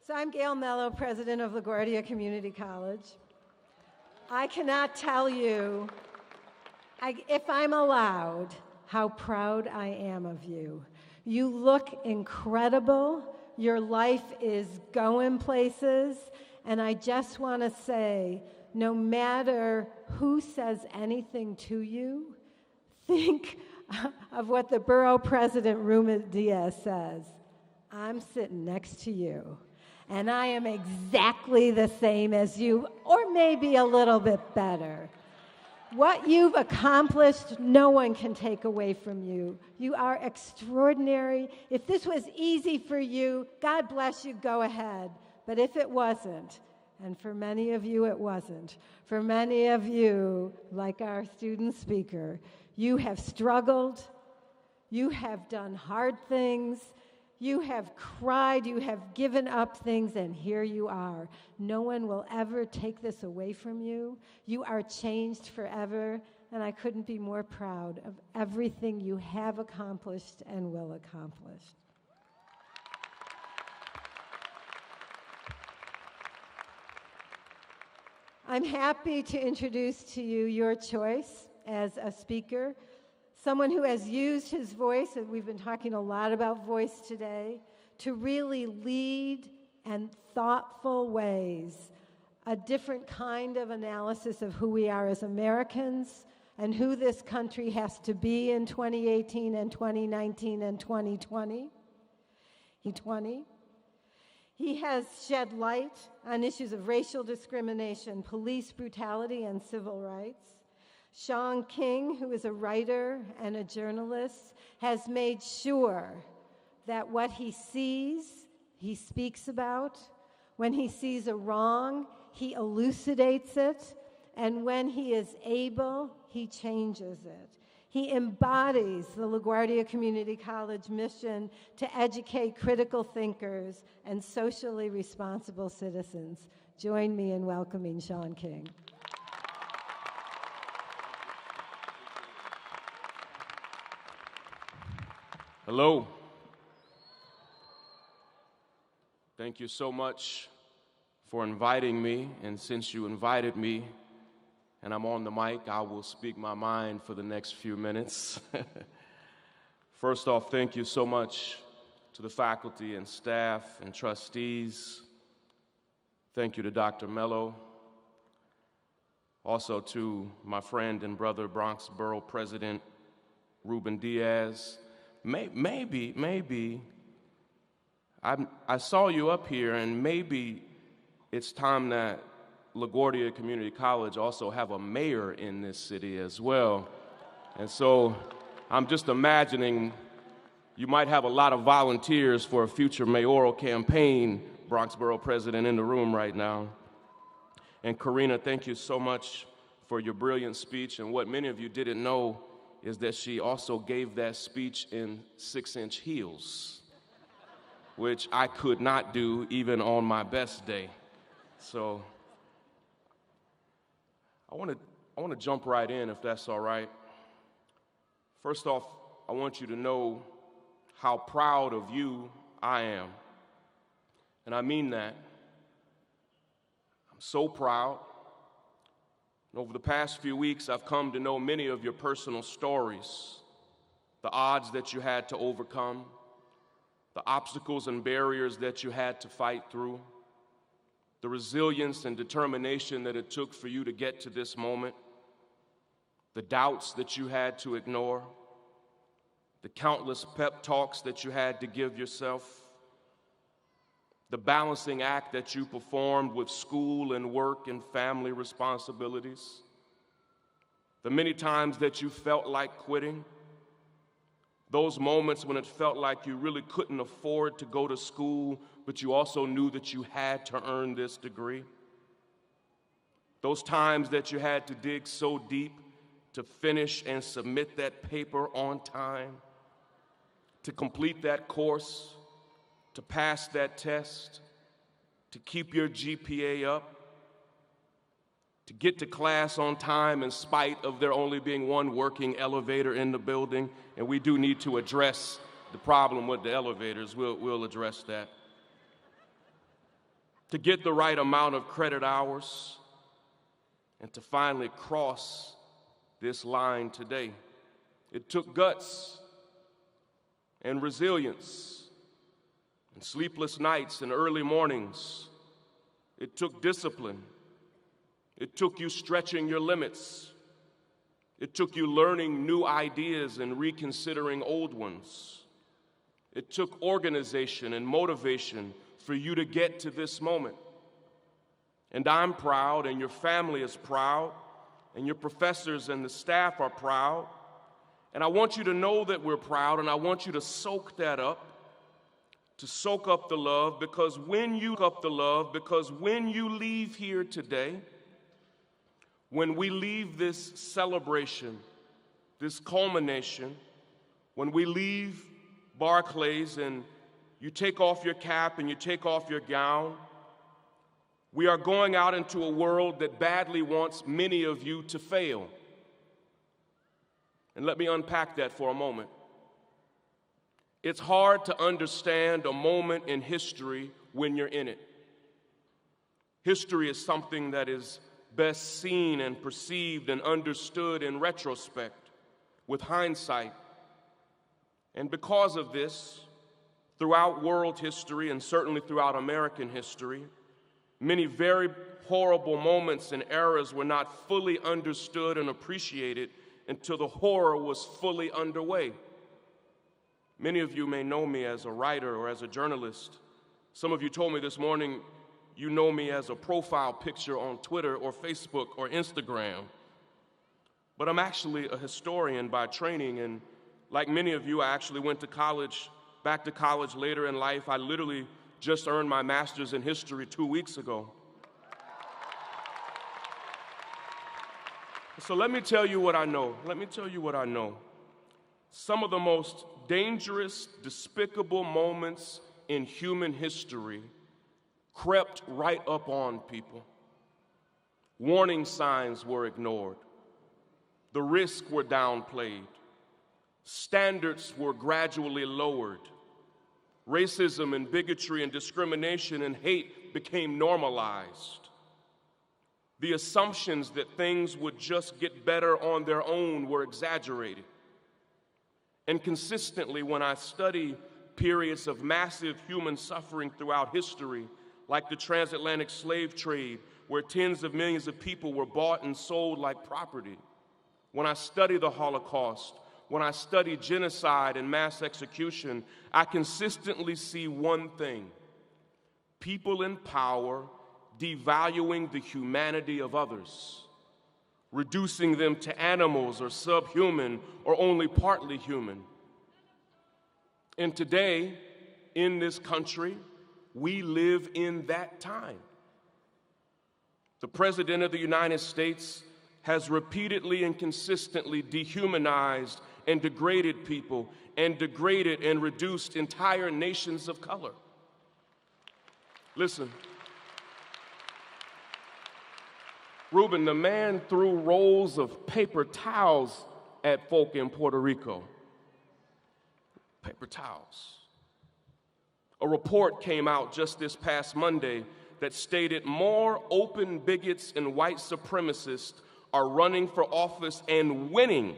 So I'm Gail Mello, president of LaGuardia Community College. I cannot tell you, if I'm allowed, how proud I am of you. You look incredible. Your life is going places. And I just want to say, no matter who says anything to you, think of what the borough president, Ruma Diaz, says. I'm sitting next to you. And I am exactly the same as you, or maybe a little bit better. What you've accomplished, no one can take away from you. You are extraordinary. If this was easy for you, God bless you, go ahead. But if it wasn't, and for many of you it wasn't, for many of you, like our student speaker, you have struggled, you have done hard things, you have cried, you have given up things, and here you are. No one will ever take this away from you. You are changed forever, and I couldn't be more proud of everything you have accomplished and will accomplish. I'm happy to introduce to you your choice as a speaker. Someone who has used his voice, and we've been talking a lot about voice today, to really lead in thoughtful ways, a different kind of analysis of who we are as Americans and who this country has to be in 2018 and 2019 and 2020. He has shed light on issues of racial discrimination, police brutality, and civil rights. Sean King, who is a writer and a journalist, has made sure that what he sees, he speaks about. When he sees a wrong, he elucidates it. And when he is able, he changes it. He embodies the LaGuardia Community College mission to educate critical thinkers and socially responsible citizens. Join me in welcoming Sean King. Hello. Thank you so much for inviting me, and since you invited me and I'm on the mic, I will speak my mind for the next few minutes. First off, thank you so much to the faculty and staff and trustees. Thank you to Dr. Mello. Also to my friend and brother, Bronx Borough President Ruben Diaz. Maybe, I saw you up here, and maybe it's time that LaGuardia Community College also have a mayor in this city as well. And so I'm just imagining you might have a lot of volunteers for a future mayoral campaign, Bronx Borough President in the room right now. And Karina, thank you so much for your brilliant speech. And what many of you didn't know is that she also gave that speech in 6-inch heels, which I could not do even on my best day. So I want to jump right in, if that's all right. First off, I want you to know how proud of you I am. And I mean that. I'm so proud. And over the past few weeks, I've come to know many of your personal stories, the odds that you had to overcome, the obstacles and barriers that you had to fight through, the resilience and determination that it took for you to get to this moment, the doubts that you had to ignore, the countless pep talks that you had to give yourself, the balancing act that you performed with school and work and family responsibilities, the many times that you felt like quitting, those moments when it felt like you really couldn't afford to go to school, but you also knew that you had to earn this degree. Those times that you had to dig so deep to finish and submit that paper on time, to complete that course, to pass that test, to keep your GPA up, to get to class on time in spite of there only being one working elevator in the building. And we do need to address the problem with the elevators. We'll address that. To get the right amount of credit hours, and to finally cross this line today. It took guts and resilience and sleepless nights and early mornings. It took discipline. It took you stretching your limits. It took you learning new ideas and reconsidering old ones. It took organization and motivation for you to get to this moment. And I'm proud, and your family is proud, and your professors and the staff are proud. And I want you to know that we're proud, and I want you to soak that up, to soak up the love, because when you leave here today, when we leave this celebration, this culmination, when we leave Barclays and you take off your cap and you take off your gown, we are going out into a world that badly wants many of you to fail. And let me unpack that for a moment. It's hard to understand a moment in history when you're in it. History is something that is best seen and perceived and understood in retrospect, with hindsight. And because of this, throughout world history and certainly throughout American history, many very horrible moments and eras were not fully understood and appreciated until the horror was fully underway. Many of you may know me as a writer or as a journalist. Some of you told me this morning you know me as a profile picture on Twitter or Facebook or Instagram. But I'm actually a historian by training, and like many of you, I actually went to college back to college later in life. I literally just earned my master's in history 2 weeks ago. So let me tell you what I know. Let me tell you what I know. Some of the most dangerous, despicable moments in human history crept right up on people. Warning signs were ignored. The risks were downplayed. Standards were gradually lowered. Racism and bigotry and discrimination and hate became normalized. The assumptions that things would just get better on their own were exaggerated. And consistently, when I study periods of massive human suffering throughout history, like the transatlantic slave trade, where tens of millions of people were bought and sold like property, when I study the Holocaust, when I study genocide and mass execution, I consistently see one thing: people in power devaluing the humanity of others, reducing them to animals or subhuman or only partly human. And today, in this country, we live in that time. The President of the United States has repeatedly and consistently dehumanized and degraded people, and degraded and reduced entire nations of color. Listen, Ruben, the man threw rolls of paper towels at folk in Puerto Rico. Paper towels. A report came out just this past Monday that stated more open bigots and white supremacists are running for office and winning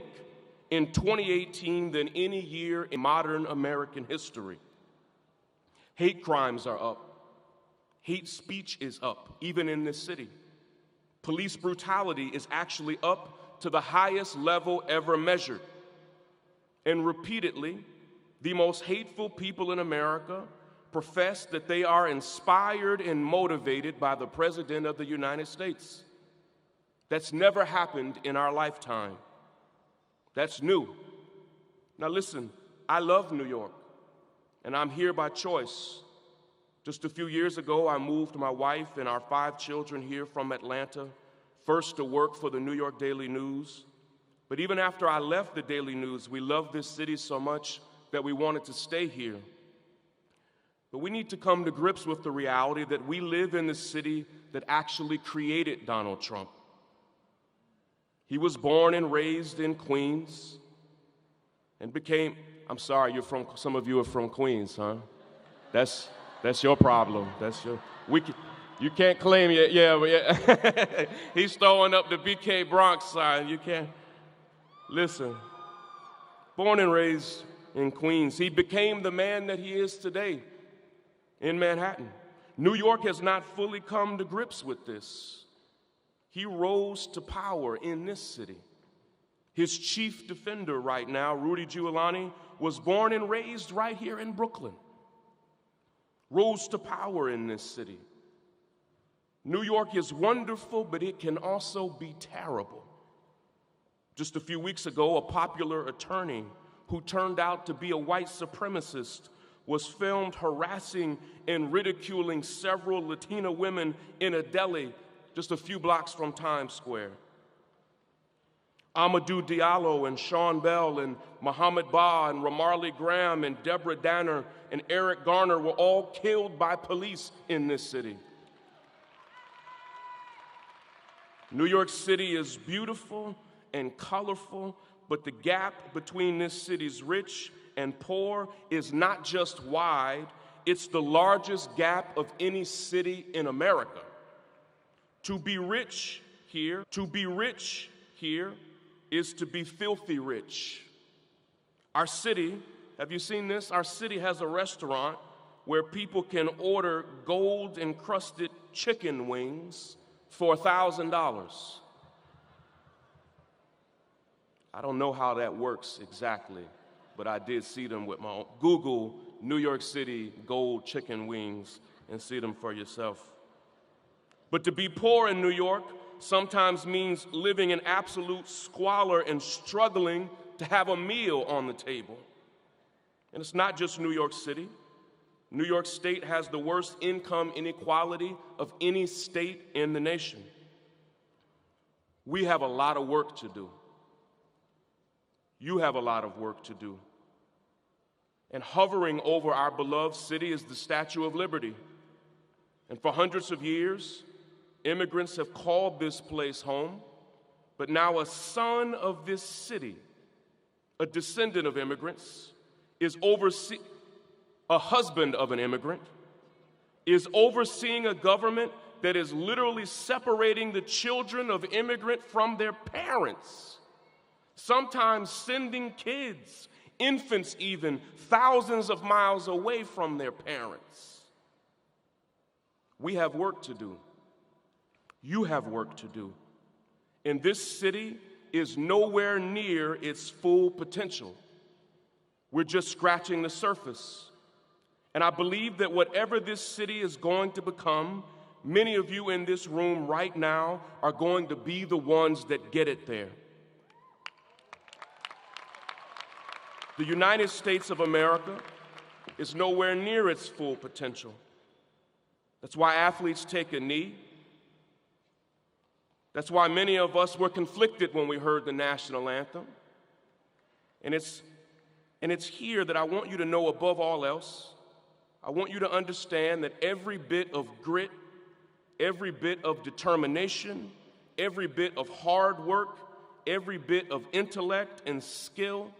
in 2018 than any year in modern American history. Hate crimes are up. Hate speech is up, even in this city. Police brutality is actually up to the highest level ever measured. And repeatedly, the most hateful people in America profess that they are inspired and motivated by the President of the United States. That's never happened in our lifetime. That's new. Now listen, I love New York, and I'm here by choice. Just a few years ago, I moved my wife and our 5 children here from Atlanta, first to work for the New York Daily News. But even after I left the Daily News, we loved this city so much that we wanted to stay here. But we need to come to grips with the reality that we live in the city that actually created Donald Trump. He was born and raised in Queens and became, I'm sorry, some of you are from Queens, huh? That's your problem. You can't claim it. Yeah. He's throwing up the BK Bronx sign. You can't. Listen, born and raised in Queens, he became the man that he is today in Manhattan. New York has not fully come to grips with this. He rose to power in this city. His chief defender right now, Rudy Giuliani, was born and raised right here in Brooklyn. Rose to power in this city. New York is wonderful, but it can also be terrible. Just a few weeks ago, a popular attorney who turned out to be a white supremacist was filmed harassing and ridiculing several Latina women in a deli just a few blocks from Times Square. Amadou Diallo and Sean Bell and Mohammed Ba and Ramarley Graham and Deborah Danner and Eric Garner were all killed by police in this city. New York City is beautiful and colorful, but the gap between this city's rich and poor is not just wide, it's the largest gap of any city in America. To be rich here is to be filthy rich. Our city, have you seen this? Our city has a restaurant where people can order gold-encrusted chicken wings for $1,000. I don't know how that works exactly, but I did see them with my own. Google New York City gold chicken wings and see them for yourself. But to be poor in New York sometimes means living in absolute squalor and struggling to have a meal on the table. And it's not just New York City. New York State has the worst income inequality of any state in the nation. We have a lot of work to do. You have a lot of work to do. And hovering over our beloved city is the Statue of Liberty. And for hundreds of years, immigrants have called this place home, but now a son of this city, a descendant of immigrants, a husband of an immigrant, is overseeing a government that is literally separating the children of immigrant from their parents, sometimes sending kids, infants even, thousands of miles away from their parents. We have work to do. You have work to do. And this city is nowhere near its full potential. We're just scratching the surface. And I believe that whatever this city is going to become, many of you in this room right now are going to be the ones that get it there. The United States of America is nowhere near its full potential. That's why athletes take a knee. That's why many of us were conflicted when we heard the national anthem. And it's here that I want you to know above all else, I want you to understand that every bit of grit, every bit of determination, every bit of hard work, every bit of intellect and skill,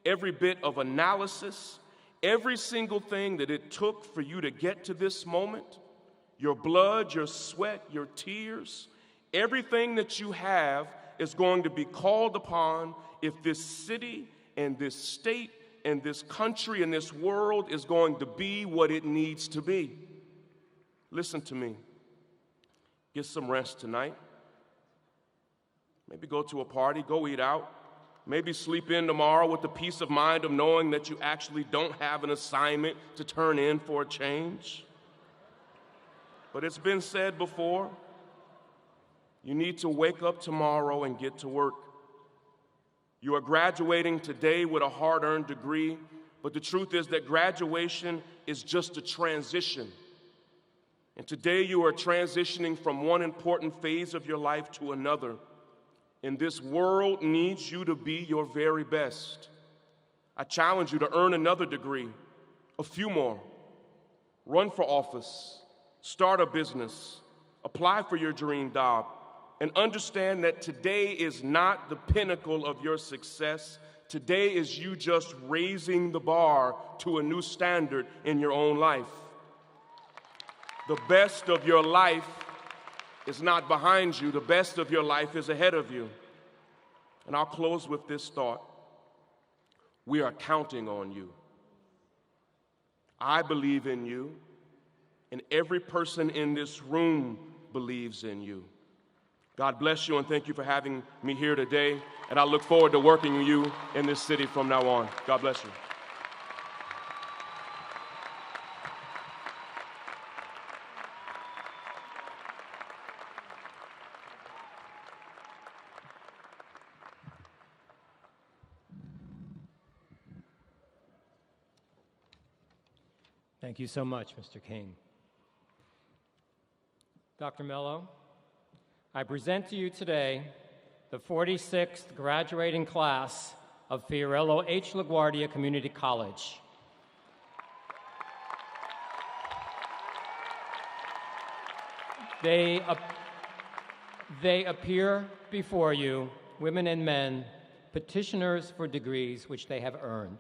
every bit of analysis, every single thing that it took for you to get to this moment, your blood, your sweat, your tears, everything that you have is going to be called upon if this city and this state and this country and this world is going to be what it needs to be. Listen to me. Get some rest tonight. Maybe go to a party, go eat out. Maybe sleep in tomorrow with the peace of mind of knowing that you actually don't have an assignment to turn in for a change. But it's been said before, you need to wake up tomorrow and get to work. You are graduating today with a hard-earned degree, but the truth is that graduation is just a transition. And today you are transitioning from one important phase of your life to another. And this world needs you to be your very best. I challenge you to earn another degree, a few more. Run for office, start a business, apply for your dream job, and understand that today is not the pinnacle of your success. Today is you just raising the bar to a new standard in your own life. The best of your life is not behind you. The best of your life is ahead of you. And I'll close with this thought. We are counting on you. I believe in you, and every person in this room believes in you. God bless you, and thank you for having me here today, and I look forward to working with you in this city from now on. God bless you. Thank you so much, Mr. King. Dr. Mello, I present to you today the 46th graduating class of Fiorello H. LaGuardia Community College. They appear before you, women and men, petitioners for degrees which they have earned.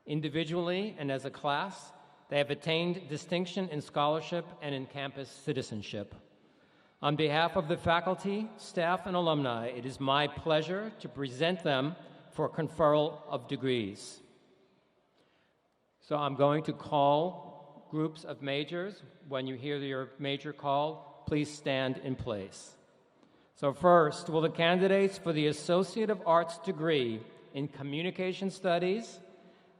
Individually and as a class, they have attained distinction in scholarship and in campus citizenship. On behalf of the faculty, staff, and alumni, it is my pleasure to present them for conferral of degrees. So I'm going to call groups of majors. When you hear your major call, please stand in place. So first, will the candidates for the Associate of Arts degree in Communication Studies,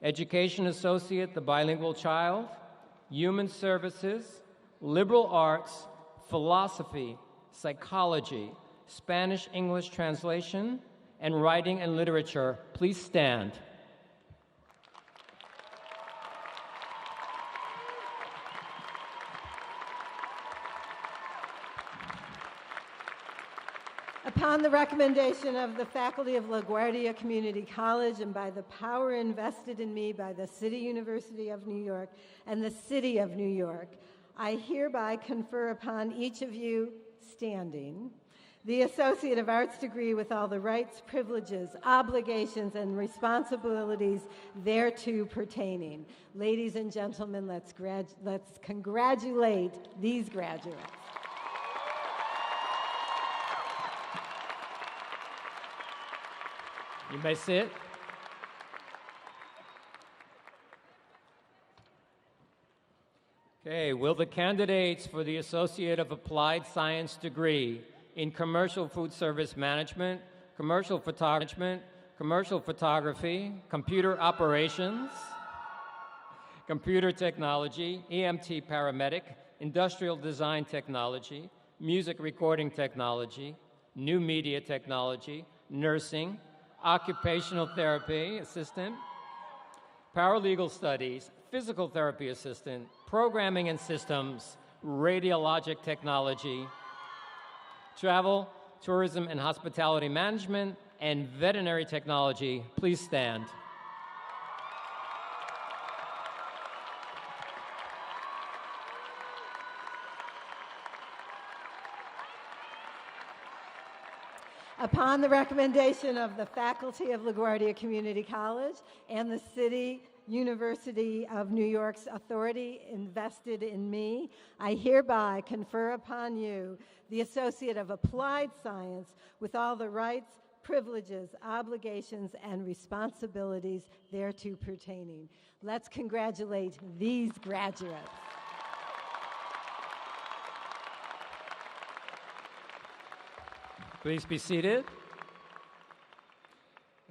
Education Associate, the Bilingual Child, Human Services, Liberal Arts, Philosophy, Psychology, Spanish-English Translation, and Writing and Literature, please stand. Upon the recommendation of the faculty of LaGuardia Community College and by the power invested in me by the City University of New York and the City of New York, I hereby confer upon each of you, standing, the Associate of Arts degree with all the rights, privileges, obligations, and responsibilities thereto pertaining. Ladies and gentlemen, let's congratulate these graduates. You may sit. Okay, will the candidates for the Associate of Applied Science degree in Commercial Food Service Management, Commercial Photography, Computer Operations, Computer Technology, EMT Paramedic, Industrial Design Technology, Music Recording Technology, New Media Technology, Nursing, Occupational Therapy Assistant, Paralegal Studies, Physical Therapy Assistant, Programming and Systems, Radiologic Technology, Travel, Tourism and Hospitality Management, and Veterinary Technology, please stand. Upon the recommendation of the faculty of LaGuardia Community College and the City University of New York's authority invested in me, I hereby confer upon you the Associate of Applied Science with all the rights, privileges, obligations, and responsibilities thereto pertaining. Let's congratulate these graduates. Please be seated.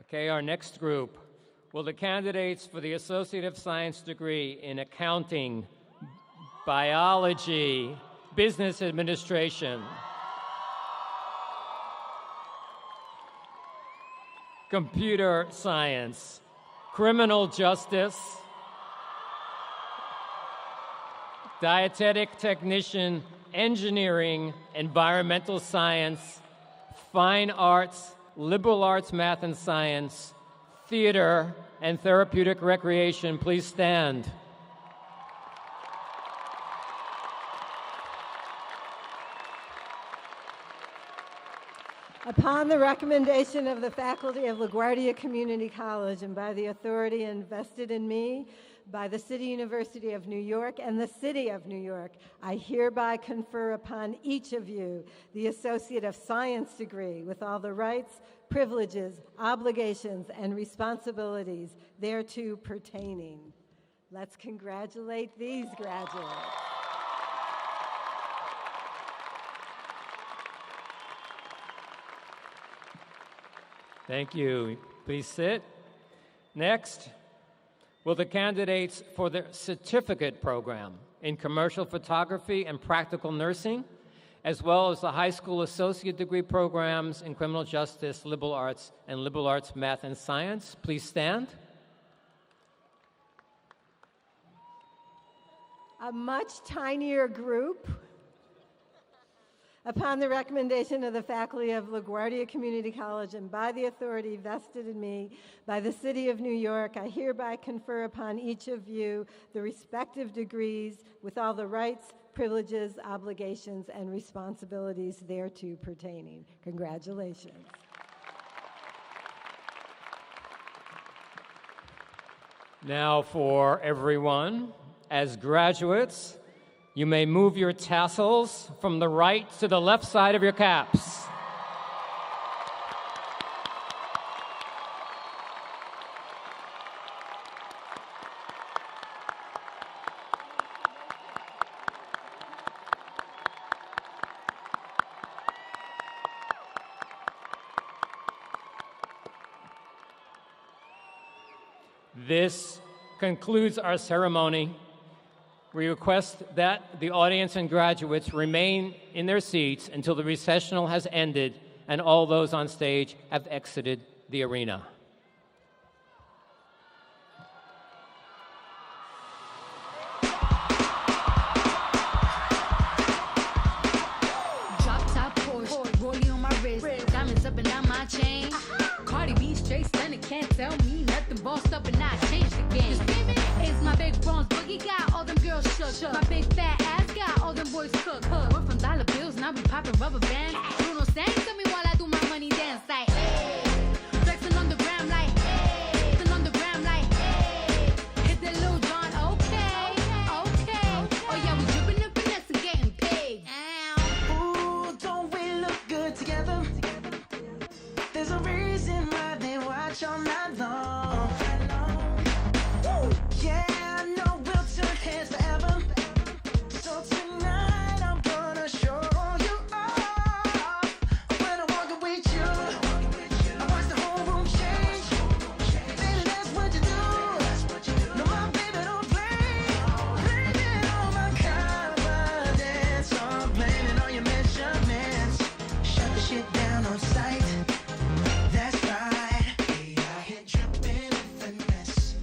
Okay, our next group. Will the candidates for the Associate of Science degree in Accounting, Biology, Business Administration, Computer Science, Criminal Justice, Dietetic Technician, Engineering, Environmental Science, Fine Arts, Liberal Arts, Math and Science, Theater, and Therapeutic Recreation, please stand. Upon the recommendation of the faculty of LaGuardia Community College and by the authority invested in me by the City University of New York and the City of New York, I hereby confer upon each of you the Associate of Science degree with all the rights, privileges, obligations, and responsibilities thereto pertaining. Let's congratulate these graduates. Thank you. Please sit. Next, will the candidates for the certificate program in commercial photography and practical nursing, as well as the high school associate degree programs in criminal justice, liberal arts, and liberal arts math and science, please stand. A much tinier group. Upon the recommendation of the faculty of LaGuardia Community College and by the authority vested in me by the City of New York, I hereby confer upon each of you the respective degrees with all the rights, privileges, obligations, and responsibilities thereto pertaining. Congratulations. Now for everyone, as graduates, you may move your tassels from the right to the left side of your caps. This concludes our ceremony. We request that the audience and graduates remain in their seats until the recessional has ended and all those on stage have exited the arena. Drop top Porsche, rollie on my wrist. My big fat ass got all them boys cooked. We're from dollar bills, now we poppin' rubber bands. Bruno sang to me while I do my money dance like, hey. Flexing on the gram like, hey. Flexing on the gram like, hey. Hit that Lil Jon, okay. Oh yeah, we drippin' and finesse and getting paid. Ooh, don't we look good together? There's a reason why they watch all night long. Woo! Yeah, I know we'll turn heads forever. So tonight I'm gonna show you off. When I walk with you, I watch the whole room change. Baby, that's what you do. No, my baby don't play. Blame it on my confidence. I'm blaming on your measurements. Shut the shit down on sight. That's right. Hey, I hit dripping in finesse.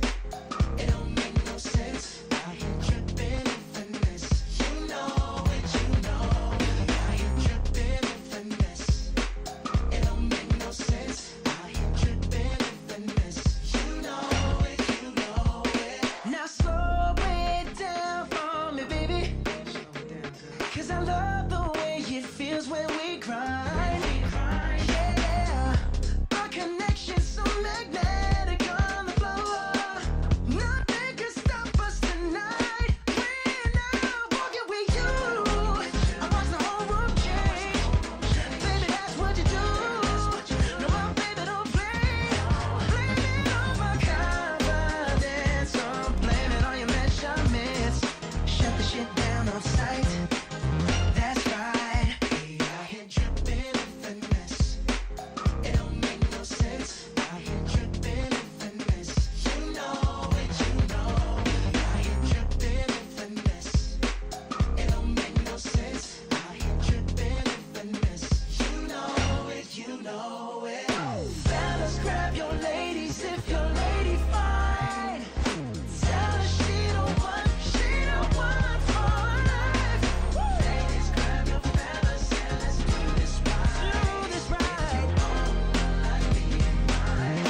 It don't make no sense. I hit dripping in finesse. You know it, you know it. I hit dripping in finesse. It don't make no sense. I hit dripping in finesse. You know it, you know it. Now slow it down for me, baby. 'Cause I love the way it feels when we grind. Yeah, our connection's so magnetic on the floor. Nothing can stop us tonight. When I'm walking with you, I watch the whole room change. Baby, that's what you do. No, my baby don't play. Blame it on my confidence. I'm blaming on your measurements. Shut the shit down on sight. That's right. Hey, I hit dripping in finesse. It don't make no sense. I hit dripping in finesse. You know it, you know it. I hit dripping in finesse. It don't make no sense. I hit dripping in finesse. You know it, you know it. Fellas, grab your ladies if your lady fine. Tell her she don't want for life. Ladies, grab your fellas and let's do this right. If you want like me and mine.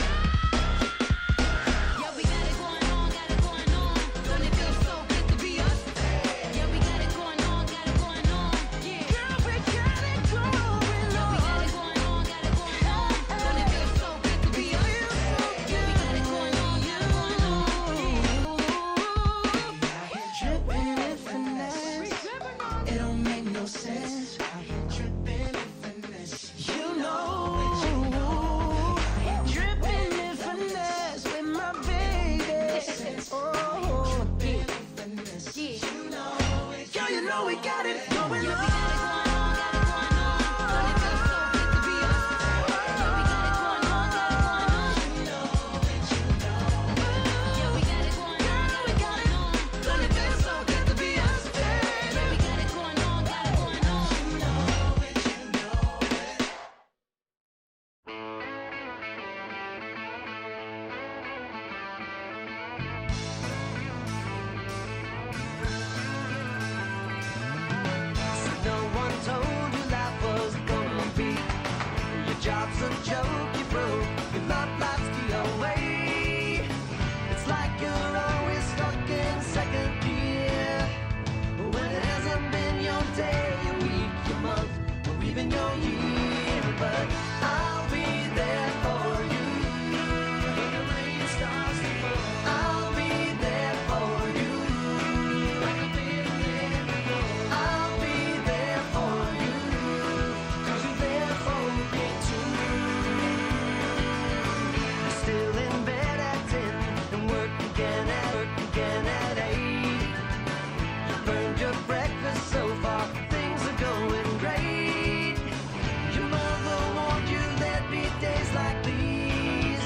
Yeah, we got it going on. Don't it feel so good to be us? Yeah, we got it going on. Yeah. Girl, we got it going on. Yeah, we got it going on. Don't it feel so good to be us? Yeah, we got it going on. I hit dripping in finesse. It don't make no sense. I hit dripping in finesse. You know it, you know it. Dripping in finesse with my baby. Oh, dripping in finesse. You know it. Girl, you know we got it going on. Don't it feel so good to be us? Yeah, we got it going on. You know it, you know it. Yeah, we got it going on. Don't it feel so good to be us? Yeah, we got it going on. You know it, you know it. So no one told you life was gonna be. Your job's a joke, you broke. Your love life's the away. It's like you're always stuck in second gear. When it hasn't been your day, your week, your month, or even your year. But I'll be there for you. When the rain starts to fall, I'll be there for you. Like I've been there before. I'll be there for you. 'Cause you're there for me too. You're still in bed at 10 and work again at 8. You burned your breakfast so far, things are going great. Your mother warned you there'd be days like these,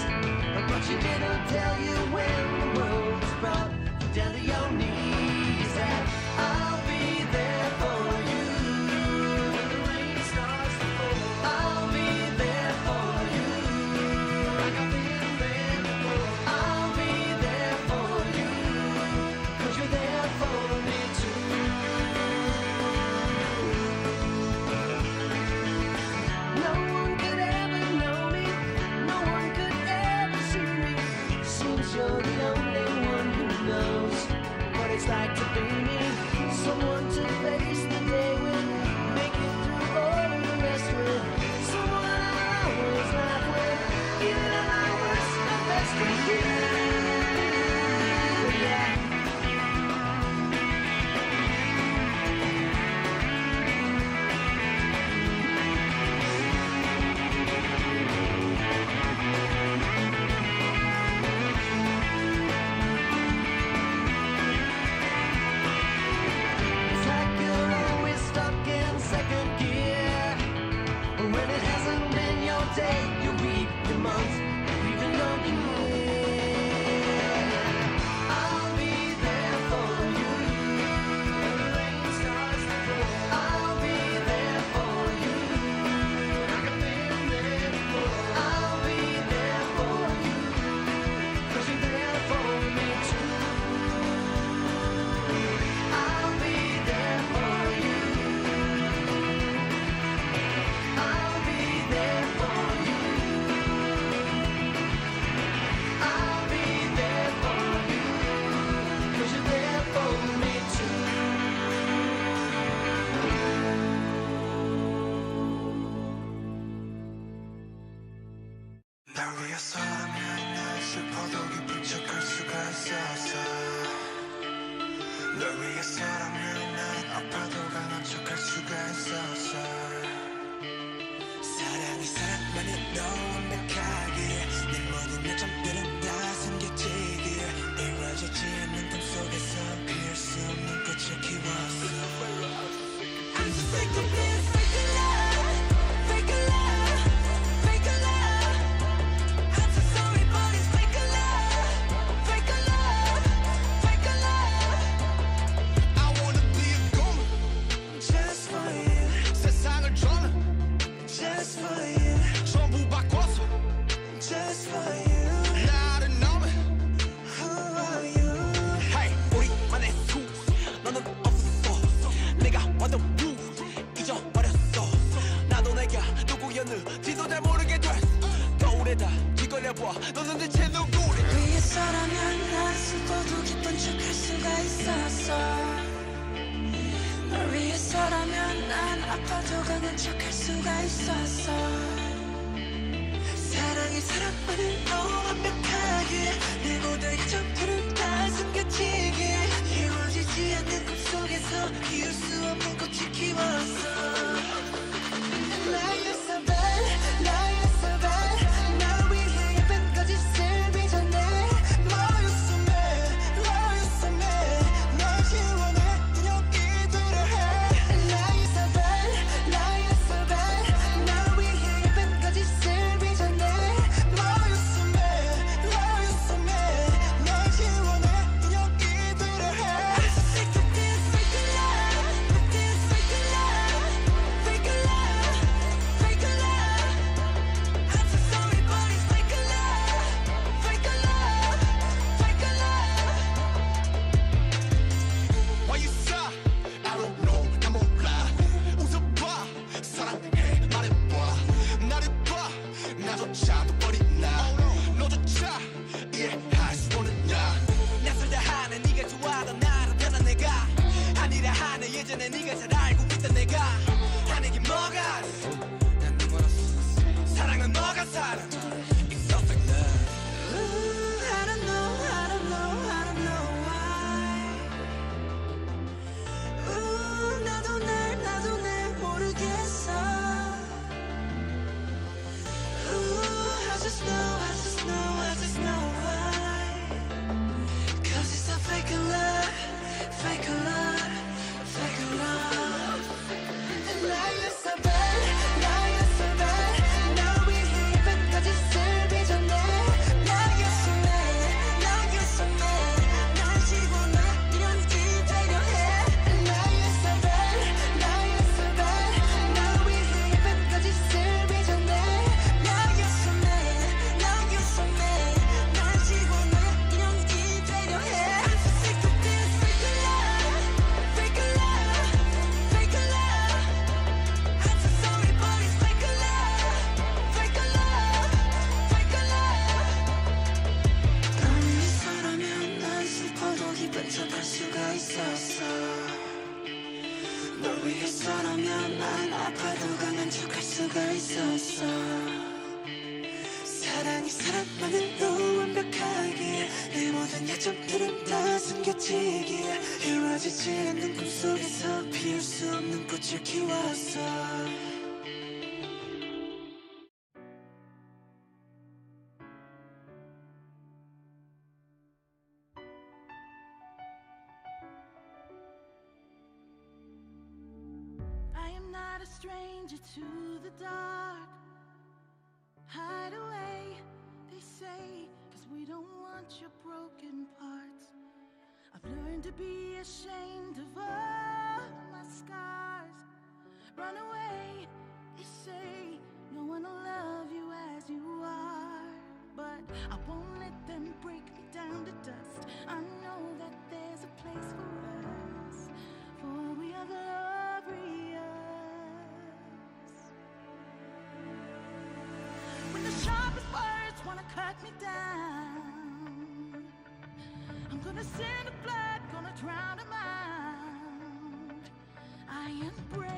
but she didn't tell you when the world was brought down to your knees. That I'll be there for you. When the rain starts to fall, I'll be there for you. Like I've been there before. I'll be there for you. 'Cause you're there for me too. No one could ever know me. No one could ever see me. Seems you're the only one who knows what it's like to be me. someone to face the day with, make it through all of the rest with, someone I always laugh with, even at my worst, my best with you. Yeah. It's like you're always stuck in second gear. When it hasn't been your day, your week, your month, or even your year. I'll be there for you. When the rain starts to fall, I'll be there for you. Like I've been there before. I'll be there for you. 'Cause you're there for me too. I'll be there for you. I'll be there for you. I'll be there for you. 'Cause you're there for me too. 날 위해서라면 난 슬퍼도 기쁜 척할 수가 있었어. 널 위해서라면 난 아파도 강한 척할 수가 있었어. 사랑이 사랑만이 너무 완벽하게 내 모든 요점들은 다 숨겨지길 이루어지지 않는 꿈 속에서 피울 수 없는 꽃을 키웠어. I'm so sick of this fake love, fake love, fake love. I'm so sorry but it's fake love, fake love, fake love. I wanna be a gold just for you. 세상을 저는 just for you. 전부 바꿔서 just for you. 나를 너무 who are you? Hey, 우리만의 수 너는 없어. 내가 완전 blue 잊어버렸어. 나도 내가 누구였는지도 잘 모르게 됐어. 거울에다 뒤걸려봐 너는 대체 누구래? 위해서라면 난 슬퍼도 기쁜 척할 수가 있었어. 널 위해서라면 난 아파도 강한 척할 수가 있었어. 사랑이 사랑만을 너무 완벽하게 내 모든 점들은 다 숨겨지게 이루어지지 않는 꿈속에서 피울 수 없는 꽃을 키웠어. Now you're so bad, now you're so bad. 날 위해 예쁜 거짓을 빚어내. Now you're so mad, now you're so mad. 널 지워내 여기 들어해. Now you're so bad, now you're so bad. 날 위해 예쁜 거짓을 빚어내. Now you're so mad, now you're so mad. 널 지워내 여기 들어해. I'm so sick of this fake love, this fake love, fake love, fake love. I'm so sorry but it's fake love, fake love, fake love. Why you sigh? I don't know. 난 몰라. 웃어봐. 사랑해. 말해봐. 나를 봐. 나조차도 버리나. 너조차 이해할 수 없느냐. 낯설다 하는 네가 좋아하던 나로 변한 내가 아니라 하는 예전에 네가 잘 알고 있던 내가 하는 게 뭐가 난 눈물었어. 사랑은 너가 사랑. It's so fake love. Ooh, I don't know, I don't know, I don't know why. Ooh, 나도 날 모르겠어. Ooh, I just know, I just know, I just know why. 'Cause it's a fake love, fake love, fake love. 널 위해서라면 난 아파도 강한 척할 수가 있었어. 사랑이 사랑만으로 완벽하기에 내 모든 약점들은 다 숨겨지기에 이루어지지 않는 꿈속에서 피울 수 없는 꽃을 키웠어. I am not a stranger to the dark. Hide away, they say, 'cause we don't want your broken parts. I've learned to be ashamed of all my scars. Run away, they say, no one will love you as you are. But I won't let them break me down to dust. I know that there's a place for us, for we are glorious. When the sharpest words wanna cut me down, I'm gonna send the blood, gonna drown them out. I am brave.